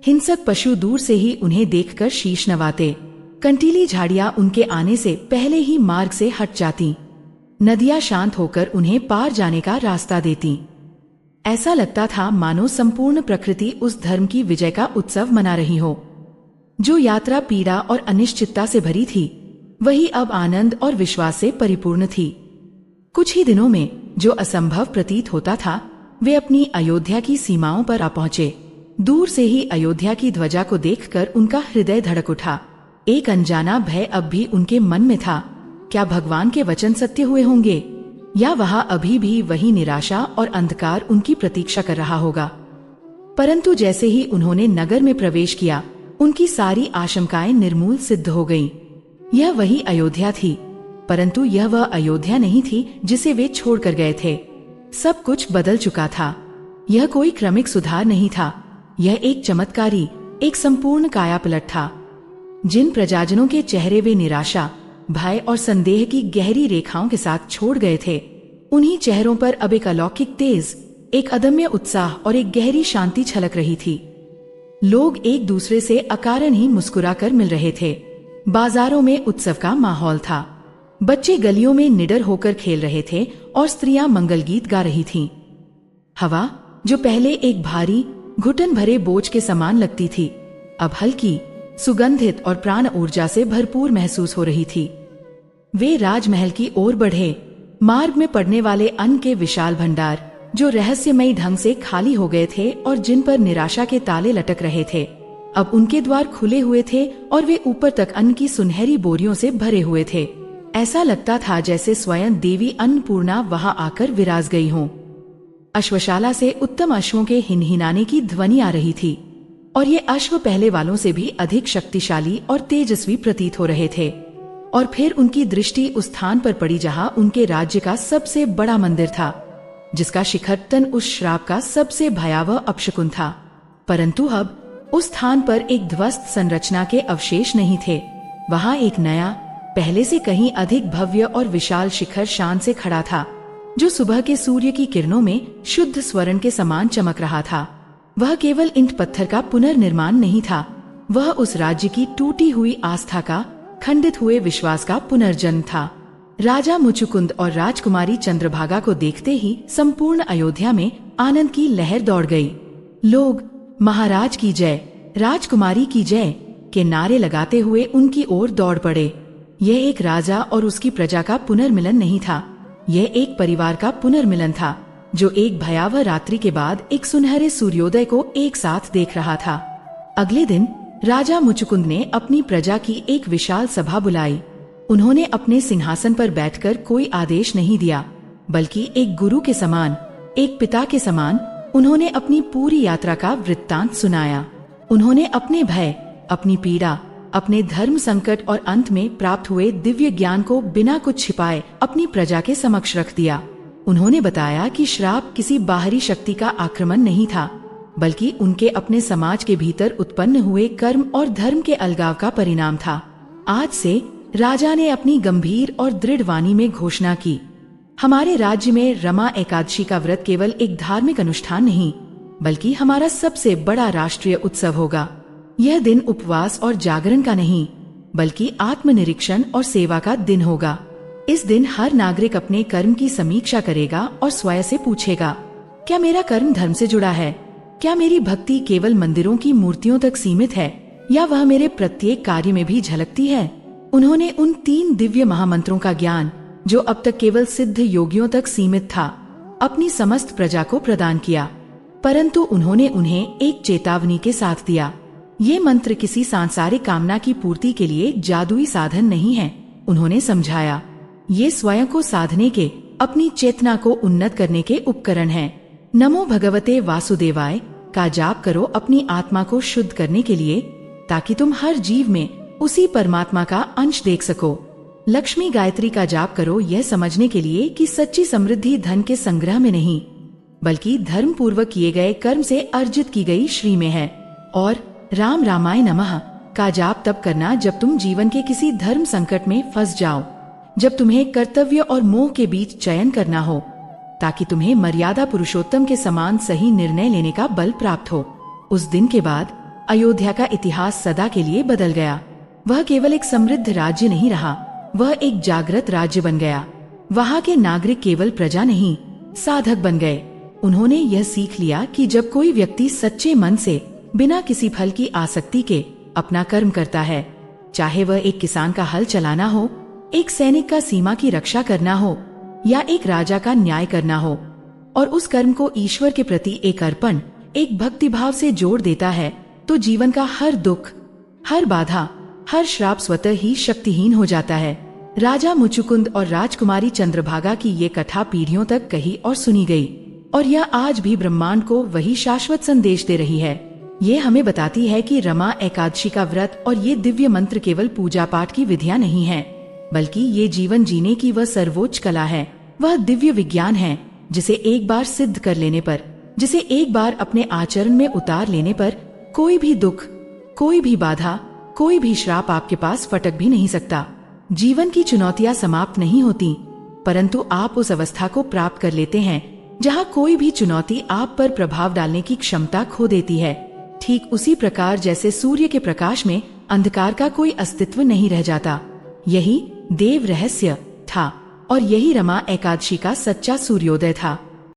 हिंसक पशु दूर से ही उन्हें देखकर शीश नवाते, कंटीली झाड़ियां उनके आने से पहले ही मार्ग से हट जाती, नदियां शांत होकर उन्हें पार जाने का रास्ता देती। ऐसा लगता था मानो संपूर्ण प्रकृति उस धर्म की विजय का उत्सव मना रही हो। जो यात्रा पीड़ा और अनिश्चितता से भरी थी, वही अब आनंद और विश्वास से परिपूर्ण थी। कुछ ही दिनों में जो असंभव प्रतीत होता था, वे अपनी अयोध्या की सीमाओं पर आ पहुंचे। दूर से ही अयोध्या की ध्वजा को देखकर उनका हृदय धड़क उठा। एक अनजाना भय अब भी उनके मन में था। क्या भगवान के वचन सत्य हुए होंगे, या वहाँ अभी भी वही निराशा और अंधकार उनकी प्रतीक्षा कर रहा होगा? परंतु जैसे ही उन्होंने नगर में प्रवेश किया, उनकी सारी आशंकाएं निर्मूल सिद्ध हो गईं। यह वही अयोध्या थी, परंतु यह वह अयोध्या नहीं थी जिसे वे छोड़कर गए थे। सब कुछ बदल चुका था। यह कोई क्रमिक सुधार नहीं था, यह एक चमत्कारी, एक संपूर्ण कायापलट था। जिन प्रजाजनों के चेहरे वे निराशा, भय और संदेह की गहरी रेखाओं के साथ छोड़ गए थे, उन्हीं चेहरों पर अब एक अलौकिक तेज, एक अदम्य उत्साह और एक गहरी शांति छलक रही थी। लोग एक दूसरे से अकारण ही मुस्कुराकर मिल रहे थे। बाजारों में उत्सव का माहौल था। बच्चे गलियों में निडर होकर खेल रहे थे और स्त्रियां मंगल गीत गा रही थीं। हवा, जो पहले एक भारी, घुटन भरे बोझ के समान लगती थी, अब हल्की, सुगंधित और प्राण ऊर्जा से भरपूर महसूस हो रही थी। वे राजमहल की ओर बढ़े। मार्ग में पड़ने वाले अन्न के विशाल भंडार, जो रहस्यमयी ढंग से खाली हो गए थे और जिन पर निराशा के ताले लटक रहे थे, अब उनके द्वार खुले हुए थे और वे ऊपर तक अन्न की सुनहरी बोरियों से भरे हुए थे। ऐसा लगता था जैसे स्वयं देवी अन्नपूर्णा वहां आकर विराज गई हों। अश्वशाला से उत्तम अश्वों के हिनहिनाने की ध्वनि आ रही थी, और ये अश्व पहले वालों से भी अधिक शक्तिशाली और तेजस्वी प्रतीत हो रहे थे। और फिर उनकी दृष्टि उस स्थान पर पड़ी जहां उनके राज्य का सबसे बड़ा मंदिर था, जिसका शिखर तन उस श्राप का सबसे भयावह अपशकुन था। परंतु अब उस स्थान पर एक ध्वस्त संरचना के अवशेष नहीं थे। वहां एक नया, पहले से कहीं अधिक भव्य और विशाल शिखर शान से खड़ा था, जो सुबह के सूर्य की किरणों में शुद्ध स्वर्ण के समान चमक रहा था। वह केवल ईंट पत्थर का पुनर्निर्माण नहीं था, वह उस राज्य की टूटी हुई आस्था का, खंडित हुए विश्वास का पुनर्जन्म था। राजा मुचुकुंद और राजकुमारी चंद्रभागा को देखते ही संपूर्ण अयोध्या में आनंद की लहर दौड़ गई। लोग महाराज की जय, राजकुमारी की जय के नारे लगाते हुए उनकी ओर दौड़ पड़े। यह एक राजा और उसकी प्रजा का पुनर्मिलन नहीं था, यह एक परिवार का पुनर्मिलन था, जो एक भयावह रात्रि के बाद एक सुनहरे सूर्योदय को एक साथ देख रहा था। अगले दिन राजा मुचुकुंद ने अपनी प्रजा की एक विशाल सभा बुलाई। उन्होंने अपने सिंहासन पर बैठकर कोई आदेश नहीं दिया, बल्कि एक गुरु के समान, एक पिता के समान उन्होंने अपनी पूरी यात्रा का वृत्तांत सुनाया। उन्होंने अपने भय, अपनी पीड़ा, अपने धर्म संकट और अंत में प्राप्त हुए दिव्य ज्ञान को बिना कुछ छिपाए अपनी प्रजा के समक्ष रख दिया। उन्होंने बताया कि श्राप किसी बाहरी शक्ति का आक्रमण नहीं था, बल्कि उनके अपने समाज के भीतर उत्पन्न हुए कर्म और धर्म के अलगाव का परिणाम था। आज से राजा ने अपनी गंभीर और दृढ़ वाणी में घोषणा की, हमारे राज्य में रमा एकादशी का व्रत केवल एक धार्मिक अनुष्ठान नहीं, बल्कि हमारा सबसे बड़ा राष्ट्रीय उत्सव होगा। यह दिन उपवास और जागरण का नहीं, बल्कि आत्मनिरीक्षण और सेवा का दिन होगा। इस दिन हर नागरिक अपने कर्म की समीक्षा करेगा और स्वयं से पूछेगा, क्या मेरा कर्म धर्म से जुड़ा है? क्या मेरी भक्ति केवल मंदिरों की मूर्तियों तक सीमित है, या वह मेरे प्रत्येक कार्य में भी झलकती है? उन्होंने उन 3 दिव्य महामंत्रों का ज्ञान, जो अब तक केवल सिद्ध योगियों तक सीमित था, अपनी समस्त प्रजा को प्रदान किया। परंतु उन्होंने उन्हें एक चेतावनी के साथ दिया। ये मंत्र किसी सांसारिक कामना की पूर्ति के लिए जादुई साधन नहीं है। उन्होंने समझाया, ये स्वयं को साधने के, अपनी चेतना को उन्नत करने के उपकरण हैं। नमो भगवते वासुदेवाय का जाप करो अपनी आत्मा को शुद्ध करने के लिए, ताकि तुम हर जीव में उसी परमात्मा का अंश देख सको। लक्ष्मी गायत्री का जाप करो यह समझने के लिए कि सच्ची समृद्धि धन के संग्रह में नहीं, बल्कि धर्म पूर्वक किए गए कर्म से अर्जित की गई श्री में है। और राम रामाय नमः का जाप तब करना जब तुम जीवन के किसी धर्म संकट में फंस जाओ, जब तुम्हें कर्तव्य और मोह के बीच चयन करना हो, ताकि तुम्हें मर्यादा पुरुषोत्तम के समान सही निर्णय लेने का बल प्राप्त हो। उस दिन के बाद अयोध्या का इतिहास सदा के लिए बदल गया। वह केवल एक समृद्ध राज्य नहीं रहा, वह एक जागृत राज्य बन गया। वहाँ के नागरिक केवल प्रजा नहीं, साधक बन गए। उन्होंने यह सीख लिया कि जब कोई व्यक्ति सच्चे मन से बिना किसी फल की आसक्ति के अपना कर्म करता है, चाहे वह एक किसान का हल चलाना हो, एक सैनिक का सीमा की रक्षा करना हो या एक राजा का न्याय करना हो, और उस कर्म को ईश्वर के प्रति एक अर्पण, एक भक्तिभाव से जोड़ देता है, तो जीवन का हर दुख, हर बाधा, हर श्राप स्वतः ही शक्तिहीन हो जाता है। राजा मुचुकुंद और राजकुमारी चंद्रभागा की ये कथा पीढ़ियों तक कही और सुनी गई, और यह आज भी ब्रह्मांड को वही शाश्वत संदेश दे रही है। ये हमें बताती है कि रमा एकादशी का व्रत और ये दिव्य मंत्र केवल पूजा पाठ की विधियां नहीं है, बल्कि ये जीवन जीने की वह सर्वोच्च कला है, वह दिव्य विज्ञान है जिसे एक बार सिद्ध कर लेने पर, जिसे एक बार अपने आचरण में उतार लेने पर कोई भी दुख, कोई भी बाधा, कोई भी श्राप आपके पास फटक भी नहीं सकता। जीवन की चुनौतियां समाप्त नहीं होती, परंतु आप उस अवस्था को प्राप्त कर लेते हैं जहां कोई भी चुनौती आप पर प्रभाव डालने की क्षमता खो देती है। ठीक उसी प्रकार जैसे सूर्य के प्रकाश में अंधकार का कोई अस्तित्व नहीं रह जाता। यही देव रहस्य था और यही रमा एकादशी का सच्चा सूर्योदय था।